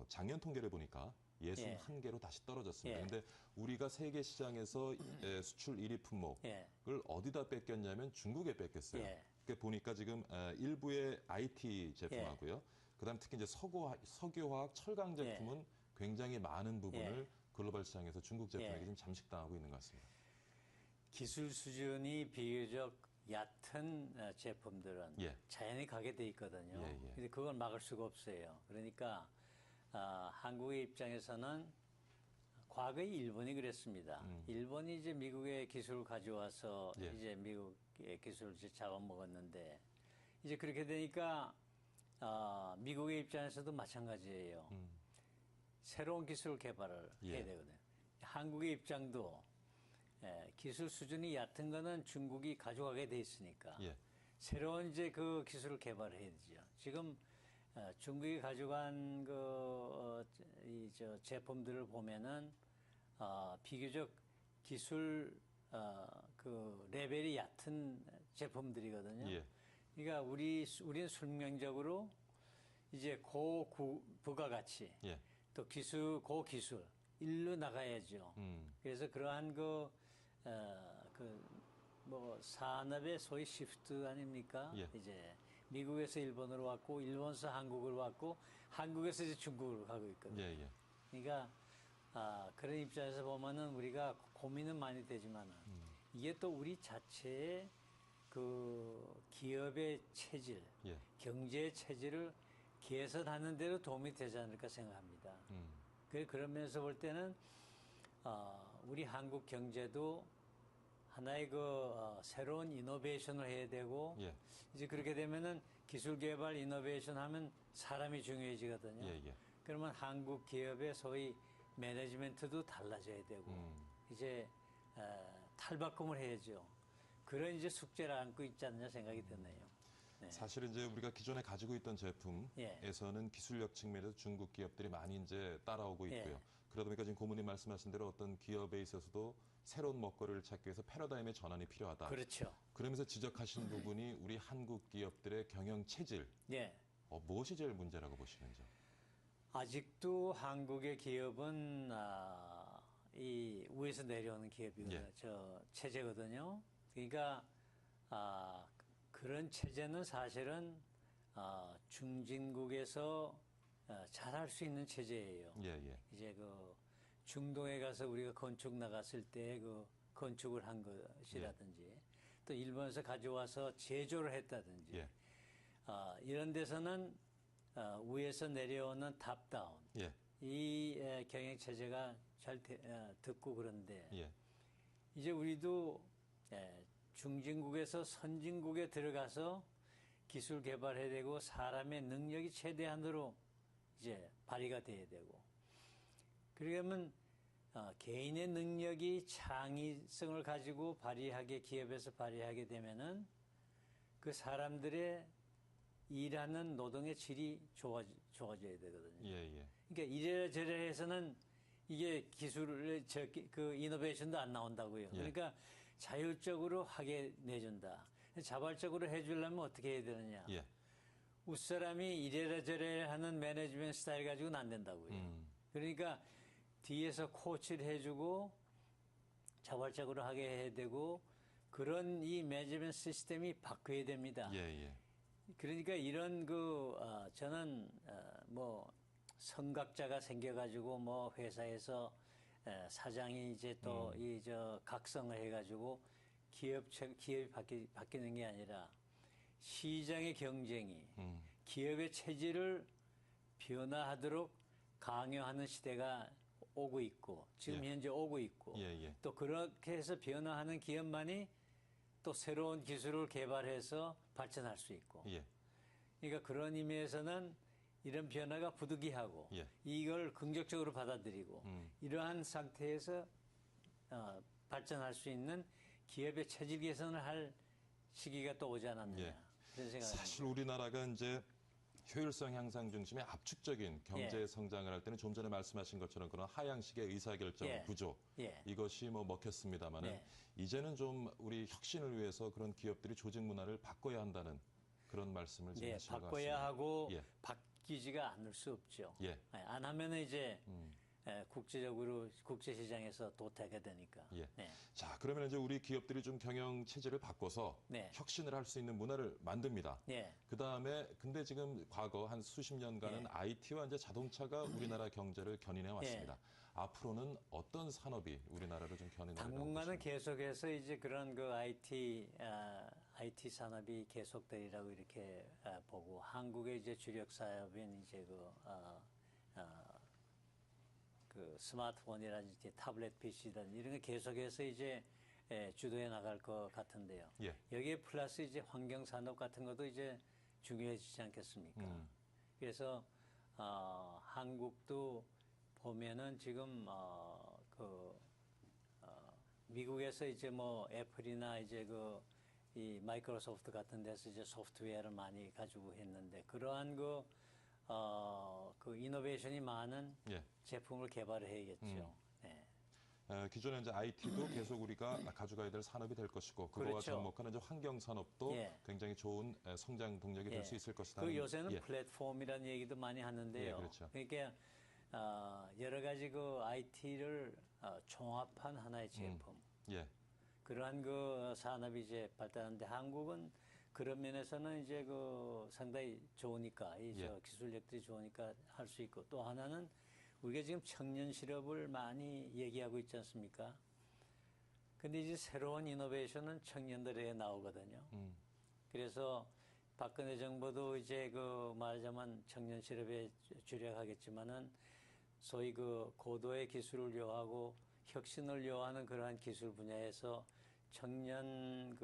작년 통계를 보니까 61개로 다시 떨어졌습니다. 그런데 우리가 세계 시장에서 수출 1위 품목을 어디다 뺏겼냐면 중국에 뺏겼어요. 그러니까 보니까 지금 일부의 IT 제품하고요. 그다음 특히 이제 석유화학, 철강 제품은 굉장히 많은 부분을 글로벌 시장에서 중국 제품에게 좀 잠식당하고 있는 것 같습니다.
기술 수준이 비교적 얕은 제품들은 자연히 가게 돼 있거든요. 근데 그걸 막을 수가 없어요. 그러니까 한국의 입장에서는 과거에 일본이 그랬습니다. 일본이 이제 미국의 기술을 가져와서 이제 미국의 기술을 이제 잡아먹었는데 이제 그렇게 되니까 미국의 입장에서도 마찬가지예요. 새로운 기술 개발을 해야 되거든요. 한국의 입장도 기술 수준이 얕은 거는 중국이 가져가게 돼 있으니까 새로운 이제 그 기술을 개발해야 되죠. 지금 중국이 가져간 저 제품들을 보면은 비교적 기술 그 레벨이 얕은 제품들이거든요.
예.
그러니까 우리는 숙명적으로 이제 부가가치,
예.
또 고기술 일로 나가야죠. 그래서 그러한 뭐 산업의 소위 시프트 아닙니까?
예.
이제 미국에서 일본으로 왔고, 일본에서 한국으로 왔고, 한국에서 이제 중국으로 가고 있거든요.
예, 예.
그러니까 그런 입장에서 보면은 우리가 고민은 많이 되지만은 이게 또 우리 자체의 그 기업의 체질,
예.
경제의 체질을 개선하는 데도 도움이 되지 않을까 생각합니다. 그런 면에서 볼 때는 우리 한국 경제도 하나의 새로운 이노베이션을 해야 되고,
예.
이제 그렇게 되면은 기술 개발 이노베이션 하면 사람이 중요해지거든요.
예, 예.
그러면 한국 기업의 소위 매니지멘트도 달라져야 되고, 이제 탈바꿈을 해야죠. 그런 이제 숙제를 안고 있지 않냐 생각이 드네요. 네.
사실 이제 우리가 기존에 가지고 있던 제품에서는 기술력 측면에서 중국 기업들이 많이 이제 따라오고 있고요.
예.
그러다 보니까 지금 고모님 말씀하신 대로 어떤 기업에 있어서도 새로운 먹거리를 찾기 위해서 패러다임의 전환이 필요하다.
그렇죠.
그러면서 지적하신 부분이 우리 한국 기업들의 경영 체질.
예.
무엇이 제일 문제라고 보시는지?
아직도 한국의 기업은 이 위에서 내려오는 기업이거든요.
예.
저 체제거든요. 그러니까 그런 체제는 사실은 중진국에서 잘할 수 있는 체제예요.
예, 예.
이제 중동에 가서 우리가 건축 나갔을 때 건축을 한 것이라든지, 또 일본에서 가져와서 제조를 했다든지,
예.
이런 데서는 위에서 내려오는 탑다운,
예.
이 경영 체제가 잘 듣고 그런데,
예.
이제 우리도 중진국에서 선진국에 들어가서 기술 개발해야 되고, 사람의 능력이 최대한으로 이제 발휘가 돼야 되고, 그러면 개인의 능력이 창의성을 가지고 기업에서 발휘하게 되면은 그 사람들의 일하는 노동의 질이 좋아져야 되거든요.
예, 예.
그러니까 이래라 저래라 해서는 이게 이노베이션도 안 나온다고요.
예.
그러니까 자율적으로 하게 내준다. 자발적으로 해주려면 어떻게 해야 되느냐.
예.
윗사람이 이래라 저래라 하는 매니지먼트 스타일 가지고는 안 된다고요. 그러니까 뒤에서 코치를 해주고 자발적으로 하게 해야 되고, 그런 이 매니지먼트 시스템이 바뀌어야 됩니다.
예, 예.
그러니까 이런 저는 뭐 선각자가 생겨가지고 뭐 회사에서 사장이 이제 또 각성을 해가지고 기업이 바뀌는 게 아니라 시장의 경쟁이 기업의 체질을 변화하도록 강요하는 시대가 오고 있고, 지금 현재 오고 있고, 또 그렇게 해서 변화하는 기업만이 또 새로운 기술을 개발해서 발전할 수 있고, 그러니까 그런 의미에서는 이런 변화가 부득이하고, 이걸 긍정적으로 받아들이고, 이러한 상태에서 발전할 수 있는 기업의 체질 개선을 할 시기가 또 오지 않았느냐, 그런 생각입니다.
사실 우리나라가 이제 효율성 향상 중심의 압축적인 경제 성장을 할 때는 좀 전에 말씀하신 것처럼 그런 하향식의 의사결정 구조, 이것이 뭐 먹혔습니다만은 이제는 좀 우리 혁신을 위해서 그런 기업들이 조직 문화를 바꿔야 한다는 그런 말씀을 지금 하신 것 같습니다.
바꿔야 하고 바뀌지가 않을 수 없죠. 안 하면은 이제 국제적으로 국제시장에서 도태가 되니까.
자, 그러면 이제 우리 기업들이 좀 경영 체질을 바꿔서 혁신을 할 수 있는 문화를 만듭니다. 그 다음에 근데 지금 과거 한 수십 년간은 IT와 이제 자동차가 우리나라 경제를 견인해 왔습니다. 앞으로는 어떤 산업이 우리나라를 좀 견인해 나갈
당분간은 계속해서 이제 그런 IT 산업이 계속되리라고 이렇게 보고, 한국의 이제 주력 사업인 이제 스마트폰이라든지 타블렛 PC든 이런 게 계속해서 이제 주도해 나갈 것 같은데요. 여기에 플러스 이제 환경 산업 같은 것도 이제 중요해지지 않겠습니까? 그래서 한국도 보면은 지금 미국에서 이제 뭐 애플이나 이제 이 마이크로소프트 같은 데서 이제 소프트웨어를 많이 가지고 했는데 그러한 그 이노베이션이 많은 제품을 개발을 해야겠죠. 네.
기존에 이제 IT도 계속 우리가 가져가야 될 산업이 될 것이고 그거와
그렇죠.
접목하는 이제 환경 산업도 굉장히 좋은 성장 동력이 될 수 있을 것이다.
그 요새는 플랫폼이라는 얘기도 많이 하는데요.
그렇죠.
그러니까 여러 가지 그 IT를 종합한 하나의 제품. 그러한 그 산업이 이제 발달하는데 한국은 그런 면에서는 이제 그 상당히 좋으니까 저 기술력들이 좋으니까 할 수 있고 또 하나는 우리가 지금 청년 실업을 많이 얘기하고 있지 않습니까? 근데 이제 새로운 이노베이션은 청년들에게 나오거든요. 그래서 박근혜 정부도 이제 그 말하자면 청년 실업에 주력하겠지만은 소위 그 고도의 기술을 요하고 혁신을 요하는 그러한 기술 분야에서 청년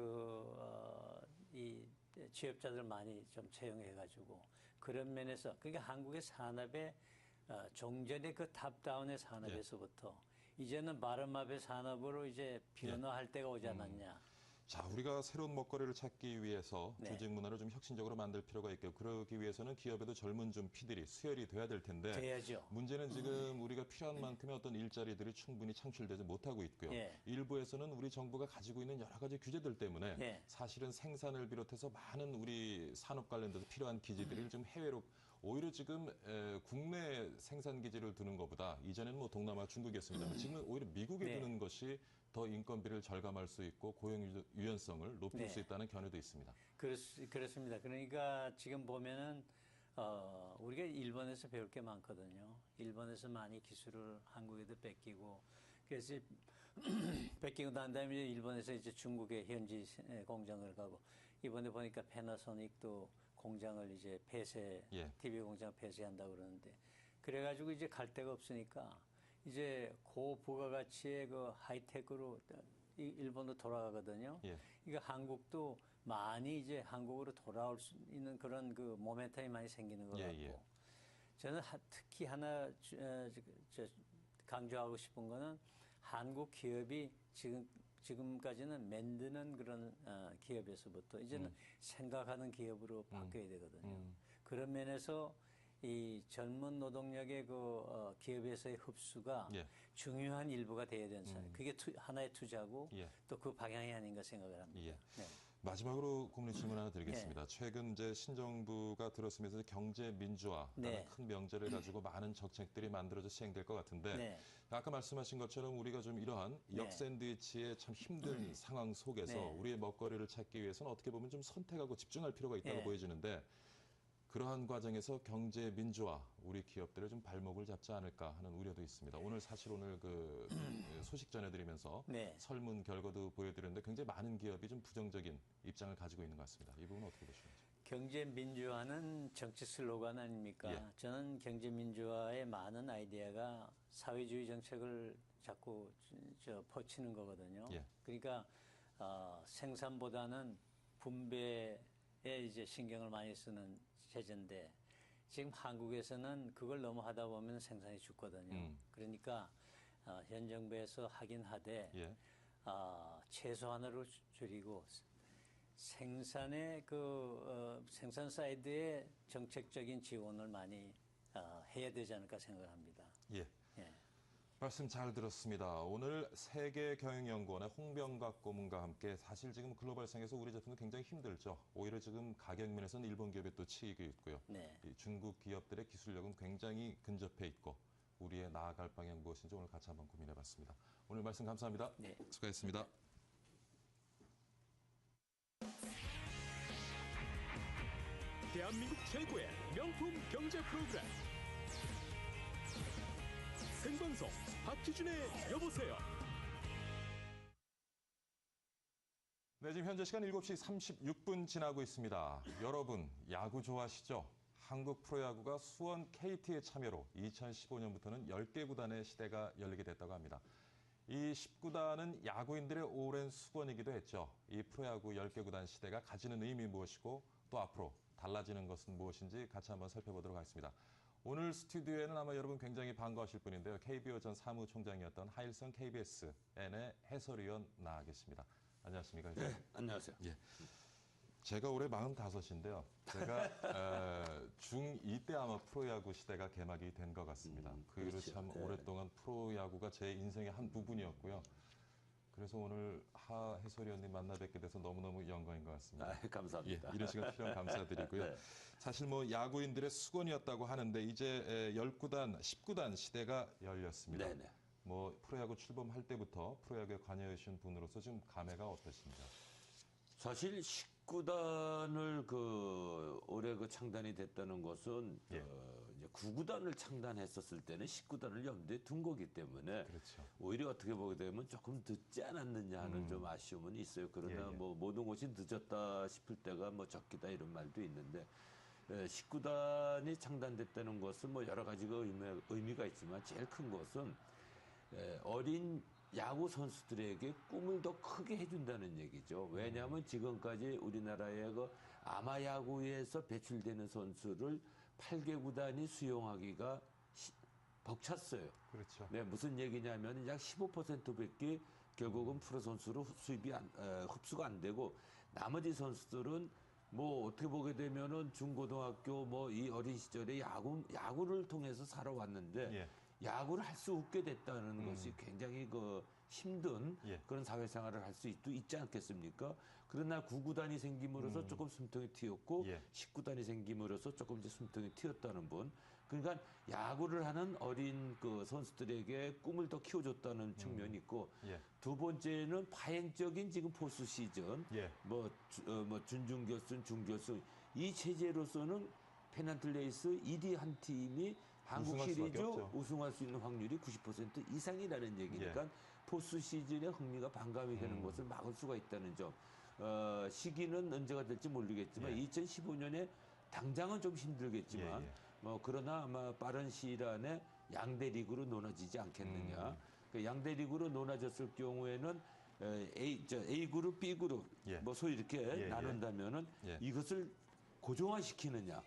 이 취업자들 많이 좀 채용해가지고 그런 면에서 그러니까 한국의 산업의 종전의 그 탑다운의 산업에서부터 이제는 바른마의 산업으로 이제 변화할 때가 오지 않았냐.
자, 우리가 새로운 먹거리를 찾기 위해서 조직 문화를 좀 혁신적으로 만들 필요가 있고 그러기 위해서는 기업에도 젊은 좀 피들이 수혈이 돼야 될 텐데
돼야죠.
문제는 지금 우리가 필요한 만큼의 어떤 일자리들이 충분히 창출되지 못하고 있고요. 일부에서는 우리 정부가 가지고 있는 여러 가지 규제들 때문에 사실은 생산을 비롯해서 많은 우리 산업 관련돼서 필요한 기지들을 좀 해외로 오히려 지금 국내 생산 기지를 두는 것보다 이전에는 뭐 동남아 중국이었습니다. 지금은 오히려 미국에 두는 것이 더 인건비를 절감할 수 있고 고용 유연성을 높일 수 있다는 견해도 있습니다.
그렇습니다. 그러니까 지금 보면은 우리가 일본에서 배울 게 많거든요. 일본에서 많이 기술을 한국에도 뺏기고 그래서 뺏기고 난 다음에 일본에서 이제 중국의 현지 공장을 가고 이번에 보니까 패나소닉도 공장을 이제 TV 공장 폐쇄한다고 그러는데 그래가지고 이제 갈 데가 없으니까 이제 고부가가치의 그 하이테크로 일본도 돌아가거든요. 그러니까 한국도 많이 이제 한국으로 돌아올 수 있는 그런 그 모멘텀이 많이 생기는 것 같고 저는 특히 하나 강조하고 싶은 거는 한국 기업이 지금까지는 만드는 그런 기업에서부터 이제는 생각하는 기업으로 바뀌어야 되거든요. 그런 면에서 이 젊은 노동력의 그 기업에서의 흡수가 중요한 일부가 돼야 되는 사람. 그게 하나의 투자고 또 그 방향이 아닌가 생각을 합니다.
마지막으로 국민 질문 하나 드리겠습니다. 최근 이제 신정부가 들었으면서 경제 민주화라는 큰 명제를 가지고 많은 정책들이 만들어져 시행될 것 같은데 아까 말씀하신 것처럼 우리가 좀 이러한 역샌드위치의 참 힘든 상황 속에서 우리의 먹거리를 찾기 위해서는 어떻게 보면 좀 선택하고 집중할 필요가 있다고 보여지는데 그러한 과정에서 경제 민주화, 우리 기업들의 좀 발목을 잡지 않을까 하는 우려도 있습니다. 오늘 그 소식 전해드리면서 설문 결과도 보여드렸는데 굉장히 많은 기업이 좀 부정적인 입장을 가지고 있는 것 같습니다. 이 부분은 어떻게 보시는지?
경제 민주화는 정치 슬로건 아닙니까? 저는 경제 민주화의 많은 아이디어가 사회주의 정책을 자꾸 퍼치는 거거든요. 그러니까 생산보다는 분배에 이제 신경을 많이 쓰는 체제인데 지금 한국에서는 그걸 너무 하다 보면 생산이 죽거든요. 그러니까 현 정부에서 하긴 하되 최소한으로 줄이고 생산의 생산 사이드에 정책적인 지원을 많이 해야 되지 않을까 생각합니다.
말씀 잘 들었습니다. 오늘 세계경영연구원의 홍병각 고문과 함께 사실 지금 글로벌상에서 우리 제품도 굉장히 힘들죠. 오히려 지금 가격 면에서는 일본 기업에 또 치이고 있고요. 이 중국 기업들의 기술력은 굉장히 근접해 있고 우리의 나아갈 방향 무엇인지 오늘 같이 한번 고민해봤습니다. 오늘 말씀 감사합니다. 수고하셨습니다.
대한민국 최고의 명품 경제 프로그램 생방송 박희준의 여보세요.
네, 지금 현재 시간 7시 36분 지나고 있습니다. 여러분, 야구 좋아하시죠? 한국 프로야구가 수원 KT의 참여로 2015년부터는 10개 구단의 시대가 열리게 됐다고 합니다. 이 10구단은 야구인들의 오랜 수건이기도 했죠. 이 프로야구 10개 구단 시대가 가지는 의미 무엇이고 또 앞으로 달라지는 것은 무엇인지 같이 한번 살펴보도록 하겠습니다. 오늘 스튜디오에는 아마 여러분 굉장히 반가우실 분인데요. KBO 전 사무총장이었던 하일성 KBSN의 해설위원 나와 계십니다. 안녕하십니까?
네, 안녕하세요.
예. 제가 올해 45인데요. 제가 중2 때 아마 프로야구 시대가 개막이 된 것 같습니다. 그 이후로
그렇죠.
참
네.
오랫동안 프로야구가 제 인생의 한 부분이었고요. 그래서 오늘 하 해설위원님 만나 뵙게 돼서 너무너무 영광인 것 같습니다.
아, 감사합니다.
예, 이런 시간 필요한 감사드리고요.
네.
사실 뭐 야구인들의 수건이었다고 하는데 이제 10구단, 10구단 시대가 열렸습니다.
네네.
뭐 프로야구 출범할 때부터 프로야구에 관여해 주신 분으로서 지금 감회가 어떠십니까?
사실 19단을 올해 창단이 됐다는 것은 이제 9구단을 창단했었을 때는 19단을 염두에 둔 거기 때문에
그렇죠.
오히려 어떻게 보게 되면 조금 늦지 않았느냐 하는 좀 아쉬움은 있어요. 그러나 뭐 모든 것이 늦었다 싶을 때가 뭐 적기다 이런 말도 있는데 19단이 창단됐다는 것은 뭐 여러 가지가 의미가 있지만 제일 큰 것은 어린 야구 선수들에게 꿈을 더 크게 해준다는 얘기죠. 왜냐하면 지금까지 우리나라의 아마 야구에서 배출되는 선수를 8개 구단이 수용하기가 벅찼어요.
그렇죠.
네, 무슨 얘기냐면 약 15%밖에 결국은 프로 선수로 흡수가 안 되고 나머지 선수들은 뭐 어떻게 보게 되면은 중고등학교 뭐 이 어린 시절에 야구를 통해서 살아왔는데 야구를 할 수 없게 됐다는 것이 굉장히 힘든 그런 사회생활을 할 수 있지 않겠습니까? 그러나 9구단이 생김으로써 조금 숨통이 틔었고 10구단이 생김으로써 조금 이제 숨통이 틔었다는 분. 그러니까 야구를 하는 어린 선수들에게 꿈을 더 키워줬다는 측면이 있고 두 번째는 파행적인 지금 포스 시즌, 뭐 준중결승, 중결승 이 체제로서는 페넌트 레이스 1위 한 팀이 한국 시리즈 우승할 수 있는 확률이 90% 이상이라는 얘기니까 포스 시즌에 흥미가 반감이 되는 것을 막을 수가 있다는 점. 시기는 언제가 될지 모르겠지만 2015년에 당장은 좀 힘들겠지만 그러나 아마 빠른 시일 안에 양대 리그로 나눠지지 않겠느냐. 양대 리그로 나눠졌을 경우에는 A그룹, B그룹 뭐 소위 이렇게 나눈다면은 이것을 고정화시키느냐.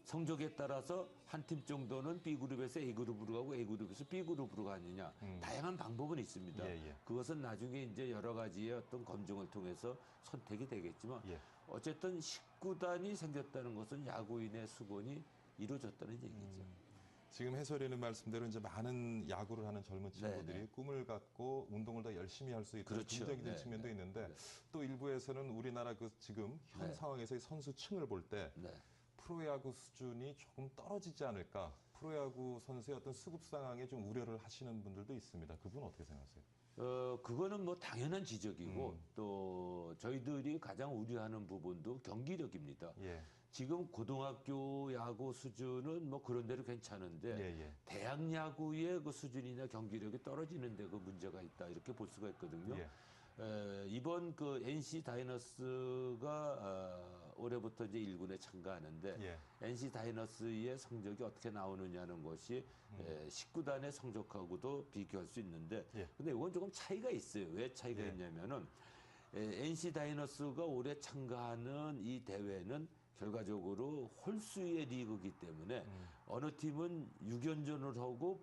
성적에 따라서 한 팀 정도는 B그룹에서 A그룹으로 가고 A그룹에서 B그룹으로 가느냐. 다양한 방법은 있습니다. 그것은 나중에 이제 여러 가지의 어떤 검증을 통해서 선택이 되겠지만 어쨌든 19단이 생겼다는 것은 야구인의 수건이 이루어졌다는 얘기죠.
지금 해설위원님 말씀대로 이제 많은 야구를 하는 젊은 친구들이 꿈을 갖고 운동을 더 열심히 할 수 있다는 긍정적인 측면도 있는데 또 일부에서는 우리나라 지금 현 상황에서의 선수층을 볼 때 프로야구 수준이 조금 떨어지지 않을까. 프로야구 선수의 어떤 수급 상황에 좀 우려를 하시는 분들도 있습니다. 그분 어떻게 생각하세요?
그거는 뭐 당연한 지적이고 또 저희들이 가장 우려하는 부분도 경기력입니다. 지금 고등학교 야구 수준은 뭐 그런 대로 괜찮은데 대학 야구의 수준이나 경기력이 떨어지는 데 문제가 있다 이렇게 볼 수가 있거든요. 이번 NC 다이너스가 올해부터 이제 1군에 참가하는데 NC 다이너스의 성적이 어떻게 나오느냐는 것이 19단의 성적하고도 비교할 수 있는데 근데 이건 조금 차이가 있어요. 왜 차이가 있냐면은 NC 다이너스가 올해 참가하는 이 대회는 결과적으로 홀수의 리그이기 때문에 어느 팀은 6연전을 하고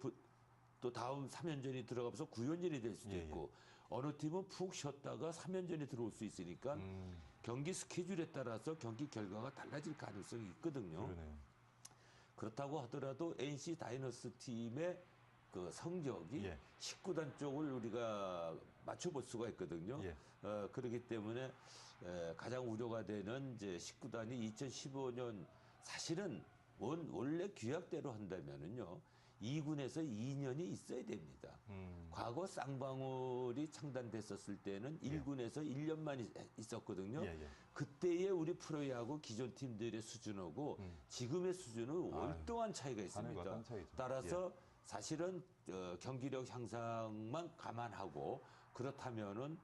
또 다음 3연전이 들어가면서 9연전이 될 수도 있고 어느 팀은 푹 쉬었다가 3연전이 들어올 수 있으니까 경기 스케줄에 따라서 경기 결과가 달라질 가능성이 있거든요. 그렇다고 하더라도 NC 다이너스 팀의 성적이 19단 쪽을 우리가 맞춰볼 수가 있거든요. 그렇기 때문에 가장 우려가 되는 이제 19단이 2015년 사실은 원래 규약대로 한다면은요. 2군에서 2년이 있어야 됩니다. 과거 쌍방울이 창단됐었을 때는 1군에서 1년만 있었거든요. 그때의 우리 프로야구 기존 팀들의 수준하고 지금의 수준은 월등한 차이가 있습니다. 따라서 사실은 경기력 향상만 감안하고 그렇다면은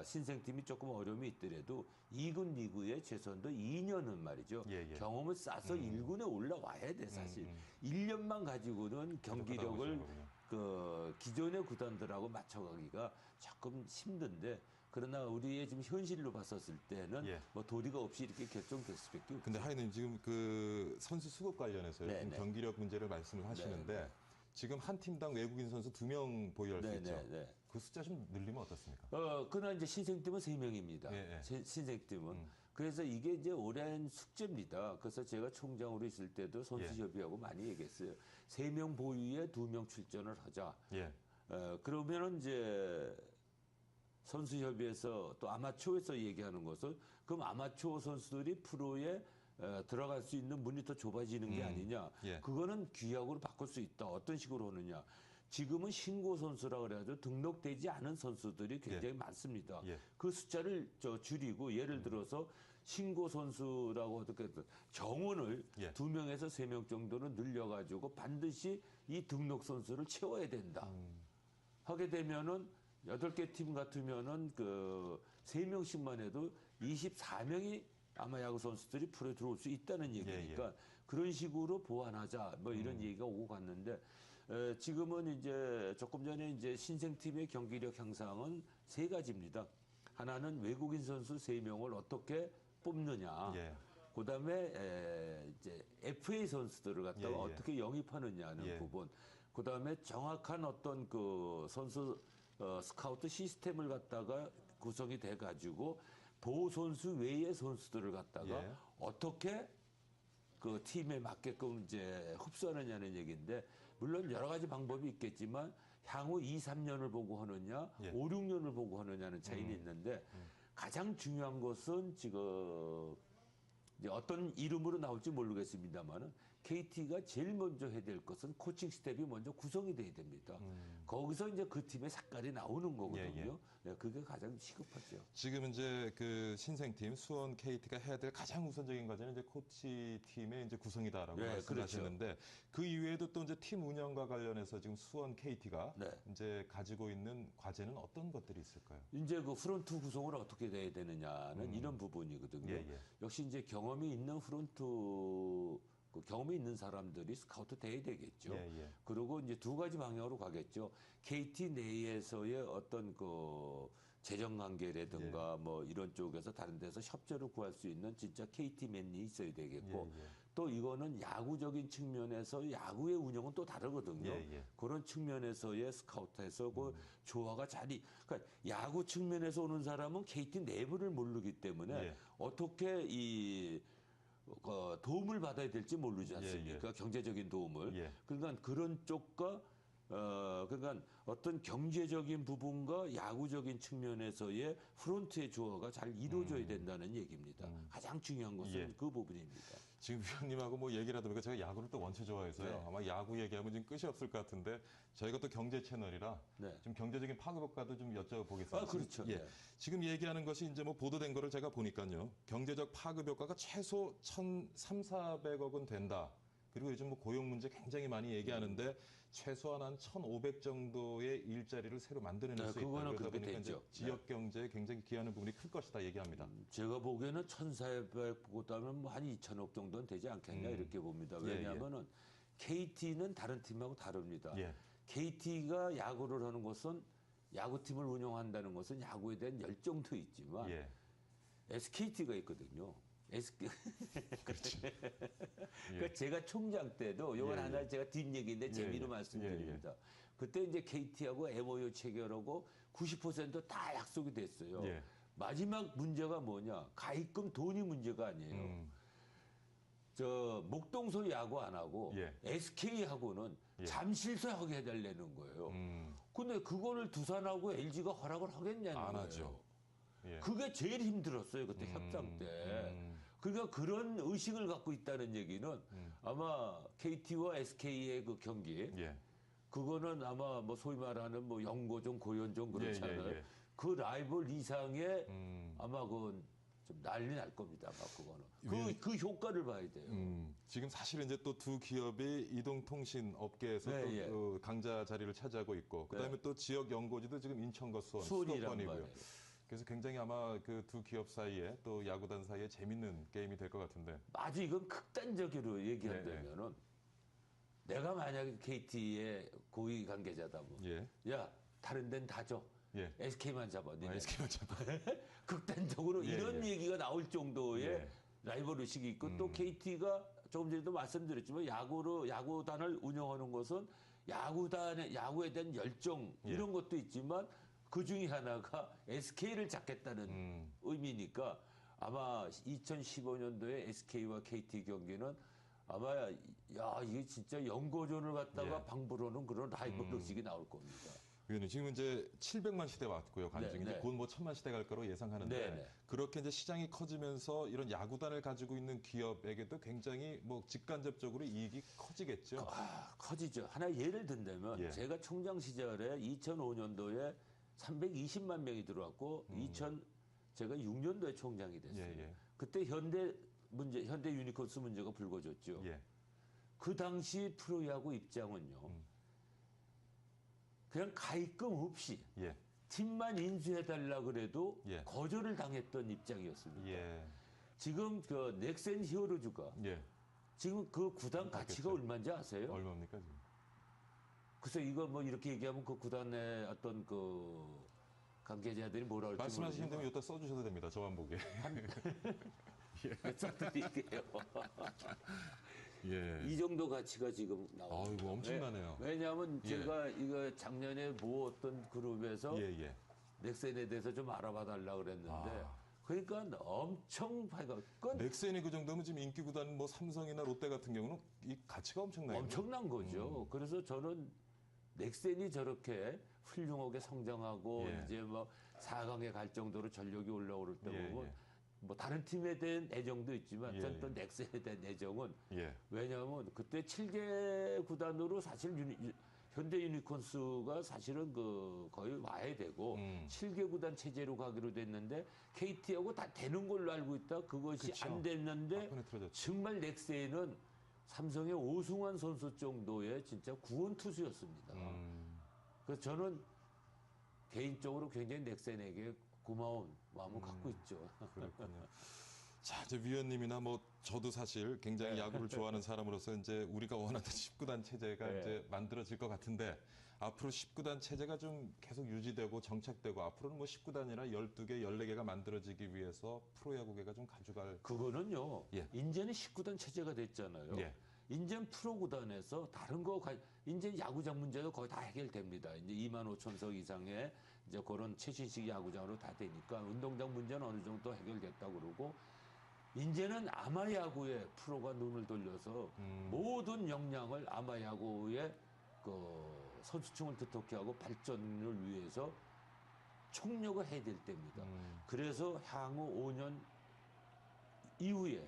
신생팀이 조금 어려움이 있더라도 2군 리그의 최소한도 2년은 말이죠. 경험을 쌓아서 1군에 올라와야 돼 사실. 1년만 가지고는 경기력을 기존의 구단들하고 맞춰가기가 조금 힘든데 그러나 우리의 지금 현실로 봤었을 때는 뭐 도리가 없이 이렇게 결정될 수밖에 없죠.
근데 하이님 지금 선수 수급 관련해서 지금 경기력 문제를 말씀을 하시는데 지금 한 팀당 외국인 선수 2명 보유할 수 있죠. 그 숫자 좀 늘리면 어떻습니까?
그러나 이제 신생팀은 3명입니다.
예, 예.
신생팀은. 그래서 이게 이제 오랜 숙제입니다. 그래서 제가 총장으로 있을 때도 선수협의하고 많이 얘기했어요. 3명 보유에 2명 출전을 하자.
예.
그러면은 이제 선수협의에서 또 아마추어에서 얘기하는 것은 그럼 아마추어 선수들이 프로에 들어갈 수 있는 문이 더 좁아지는 게 아니냐.
예.
그거는 규약으로 바꿀 수 있다. 어떤 식으로 하느냐. 지금은 신고 선수라 그래가지고 등록되지 않은 선수들이 굉장히 많습니다. 그 숫자를 줄이고 예를 들어서 신고 선수라고 어떻게 정원을 2명에서 3명 정도는 늘려가지고 반드시 이 등록 선수를 채워야 된다. 하게 되면은 8개 팀 같으면은 그 3명씩만 해도 24명이 아마 야구 선수들이 프로에 들어올 수 있다는 얘기니까 그런 식으로 보완하자 뭐 이런 얘기가 오고 갔는데 지금은 이제 조금 전에 이제 신생팀의 경기력 향상은 3가지입니다. 하나는 외국인 선수 3명을 어떻게 뽑느냐. 그다음에 이제 FA 선수들을 갖다가 어떻게 영입하느냐는 부분. 그다음에 정확한 어떤 그 선수 스카우트 시스템을 갖다가 구성이 돼 가지고 보호 선수 외의 선수들을 갖다가 어떻게 그 팀에 맞게끔 이제 흡수하느냐는 얘기인데 물론 여러 가지 방법이 있겠지만 향후 2, 3년을 보고 하느냐, 5, 6년을 보고 하느냐는 차이는 있는데 가장 중요한 것은 지금 이제 어떤 이름으로 나올지 모르겠습니다만은 KT가 제일 먼저 해야 될 것은 코칭 스텝이 먼저 구성이 돼야 됩니다. 거기서 이제 그 팀의 색깔이 나오는 거거든요. 그게 가장 시급하죠.
지금 이제 그 신생팀 수원 KT가 해야 될 가장 우선적인 과제는 이제 코치 팀의 이제 구성이다라고 말씀하셨는데
그렇죠.
그 이외에도 또 이제 팀 운영과 관련해서 지금 수원 KT가 이제 가지고 있는 과제는 어떤 것들이 있을까요?
이제 그 프론트 구성을 어떻게 돼야 되느냐는 이런 부분이거든요. 역시 이제 경험이 있는 프론트 그 경험이 있는 사람들이 스카우트 돼야 되겠죠. 그리고 이제 2가지 방향으로 가겠죠. KT 내에서의 어떤 그 재정 관계라든가 뭐 이런 쪽에서 다른 데서 협조를 구할 수 있는 진짜 KT맨이 있어야 되겠고 또 이거는 야구적인 측면에서 야구의 운영은 또 다르거든요. 그런 측면에서의 스카우트에서 그 조화가 그러니까 야구 측면에서 오는 사람은 KT 내부를 모르기 때문에 어떻게 이 도움을 받아야 될지 모르지 않습니까? 경제적인 도움을. 그러니까 그런 쪽과 그러니까 어떤 경제적인 부분과 야구적인 측면에서의 프론트의 조화가 잘 이루어져야 된다는 얘기입니다. 가장 중요한 것은 그 부분입니다.
지금 위원님하고 뭐 얘기를 하다 보니까 제가 야구를 또 원체 좋아해서요. 아마 야구 얘기하면 지금 끝이 없을 것 같은데 저희가 또 경제 채널이라 좀 경제적긴 파급 효과도 좀 여쭤보겠습니다.
그렇죠.
지금 얘기하는 것이 이제 뭐 보도된 거를 제가 보니까요. 경제적 파급 효과가 최소 1,300~1,400억은 된다. 그리고 요즘 뭐 고용 문제 굉장히 많이 얘기하는데 최소한 한 1,500 정도의 일자리를 새로 만들어낼 수 있다. 그러다 보니까 이제 지역 경제에 굉장히 기여하는 부분이 클 것이다 얘기합니다.
제가 보기에는 1,400보다는 뭐 한 2,000억 정도는 되지 않겠냐 이렇게 봅니다. 왜냐하면은 KT는 다른 팀하고 다릅니다. KT가 야구를 하는 것은 야구팀을 운영한다는 것은 야구에 대한 열정도 있지만 SKT가 있거든요.
그렇지.
그러니까 제가 총장 때도 이건 하나 제가 뒷얘기인데 재미로 말씀드립니다. 그때 이제 KT하고 MOU 체결하고 90% 약속이 됐어요. 마지막 문제가 뭐냐? 가입금 돈이 문제가 아니에요. 저 목동서 야구 안 하고 SK하고는 잠실서 하게 해달라는 거예요. 근데 그거를 두산하고 LG가 허락을 하겠냐는 거예요.
안 하죠.
그게 제일 힘들었어요. 그때 협상 때. 그러니까 그런 의식을 갖고 있다는 얘기는 아마 KT와 SK의 그 경기 그거는 아마 뭐 소위 말하는 뭐 영고종 고연종 그렇잖아요. 그 라이벌 이상의 아마 그 좀 난리 날 겁니다. 아마 그거는 그 효과를 봐야 돼요.
지금 사실은 이제 또 두 기업이 이동통신 업계에서 또 강자 자리를 차지하고 있고 그다음에 또 지역 연고지도 지금 인천과 수도권이고요. 그래서 굉장히 아마 그 두 기업 사이에 또 야구단 사이에 재밌는 게임이 될 것 같은데.
아주 이건 극단적으로 얘기한다면은 내가 만약에 KT의 고위 관계자다면 야 다른 데는 다 줘. SK만 잡아.
SK만 잡아.
극단적으로 이런 얘기가 나올 정도의 라이벌 의식이 있고 또 KT가 조금 전에도 말씀드렸지만 야구단을 운영하는 것은 야구에 대한 열정 이런 것도 있지만 그 중에 하나가 SK를 잡겠다는 의미니까 아마 2015년도에 SK와 KT 경기는 아마 야 이게 진짜 연고전을 갖다가 방불호는 그런 라이벌의식이 나올 겁니다.
위원님 지금 이제 700만 시대 왔고요. 관중이
네, 네.
곧 뭐 1000만 시대 갈 거로 예상하는데
네, 네.
그렇게 이제 시장이 커지면서 이런 야구단을 가지고 있는 기업에게도 굉장히 뭐 직간접적으로 이익이 커지겠죠.
커지죠. 하나 예를 든다면 제가 총장 시절에 2005년도에 320만 명이 들어왔고 제가 6년도에 총장이 됐어요. 그때 현대 유니콘스 문제가 불거졌죠. 그 당시 프로야구 입장은요. 그냥 가입금 없이 팀만 인수해달라 그래도 거절을 당했던 입장이었습니다. 지금 그 넥센 히어로즈가 지금 그 구단 가치가 얼마인지 아세요?
얼마입니까 지금?
그래서 이거 뭐 이렇게 얘기하면 그 구단의 어떤 그 관계자들이 뭐라 할지
말씀하시는 대로 여기다 써주셔도 됩니다. 저만 보게.
써드릴게요. 이 정도 가치가 지금 나옵니다.
아이고, 엄청나네요.
왜냐하면 제가 이거 작년에 모 어떤 그룹에서 넥센에 대해서 좀 알아봐 달라고 그랬는데 그러니까 엄청
넥센이 그 정도면 지금 인기 구단 뭐 삼성이나 롯데 같은 경우는 이 가치가
엄청난 거죠. 그래서 저는 넥센이 저렇게 훌륭하게 성장하고 이제 뭐 4강에 갈 정도로 전력이 올라오를 때 보면 뭐 다른 팀에 대한 애정도 있지만 전 또 넥센에 대한 애정은 왜냐하면 그때 7개 구단으로 사실 현대 유니콘스가 사실은 그 거의 와야 되고 7개 구단 체제로 가기로 됐는데 KT하고 다 되는 걸로 알고 있다. 그것이 안 됐는데 정말 넥센은 삼성의 오승환 선수 정도의 진짜 구원 투수였습니다. 그래서 저는 개인적으로 굉장히 넥센에게 고마운 마음을 갖고 있죠.
그렇군요. 자, 이제 위원님이나 뭐 저도 사실 굉장히 야구를 좋아하는 사람으로서 이제 우리가 원하는 19단 체제가 이제 만들어질 것 같은데 앞으로 19단 체제가 좀 계속 유지되고 정착되고 앞으로는 뭐 19단이나 12개, 14개가 만들어지기 위해서 프로야구계가 좀 가져갈
그거는요. 이제는 19단 체제가 됐잖아요. 이제는 프로구단에서 다른 거 이제 야구장 문제도 거의 다 해결됩니다. 이제 25,000석 이상의 이제 그런 최신식 야구장으로 다 되니까 운동장 문제는 어느 정도 해결됐다고 그러고 이제는 아마야구에 프로가 눈을 돌려서 모든 역량을 아마야구의 그 선수층을 두텁게 하고 발전을 위해서 총력을 해야 될 때입니다. 그래서 향후 5년 이후에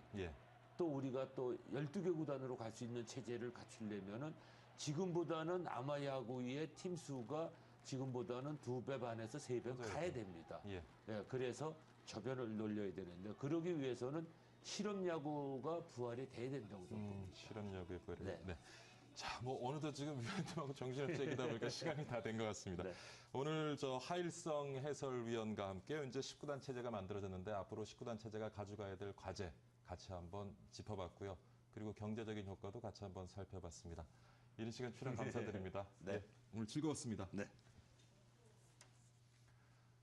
또 우리가 또 12개 구단으로 갈 수 있는 체제를 갖추려면은 지금보다는 아마야구의 팀 수가 지금보다는 2배 반에서 3배 가야 됩니다. 그래서 저변을 놀려야 되는데 그러기 위해서는 실업야구가 부활이 돼야 된다고 생각합니다.
실업야구의 부활이. 네. 자, 뭐 어느덧 지금 위원님하고 정신없이 얘기다 보니까 시간이 다 된 것 같습니다. 오늘 저 하일성 해설위원과 함께 이제 19단 체제가 만들어졌는데 앞으로 19단 체제가 가져가야 될 과제 같이 한번 짚어봤고요. 그리고 경제적인 효과도 같이 한번 살펴봤습니다. 이른 시간 출연 감사드립니다. 오늘 즐거웠습니다.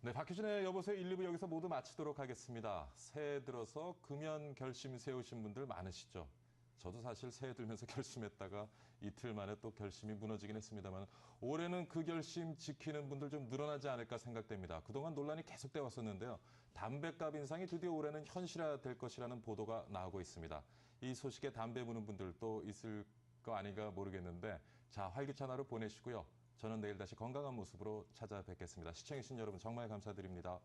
네, 박희준의 여보세요 1, 2부 여기서 모두 마치도록 하겠습니다. 새해 들어서 금연 결심 세우신 분들 많으시죠? 저도 사실 새해 들면서 결심했다가 이틀 만에 또 결심이 무너지긴 했습니다만 올해는 그 결심 지키는 분들 좀 늘어나지 않을까 생각됩니다. 그동안 논란이 계속돼 왔었는데요. 담배값 인상이 드디어 올해는 현실화될 것이라는 보도가 나오고 있습니다. 이 소식에 담배 무는 분들도 있을 거 아닌가 모르겠는데 자, 활기찬 하루 보내시고요. 저는 내일 다시 건강한 모습으로 찾아뵙겠습니다. 시청해주신 여러분 정말 감사드립니다.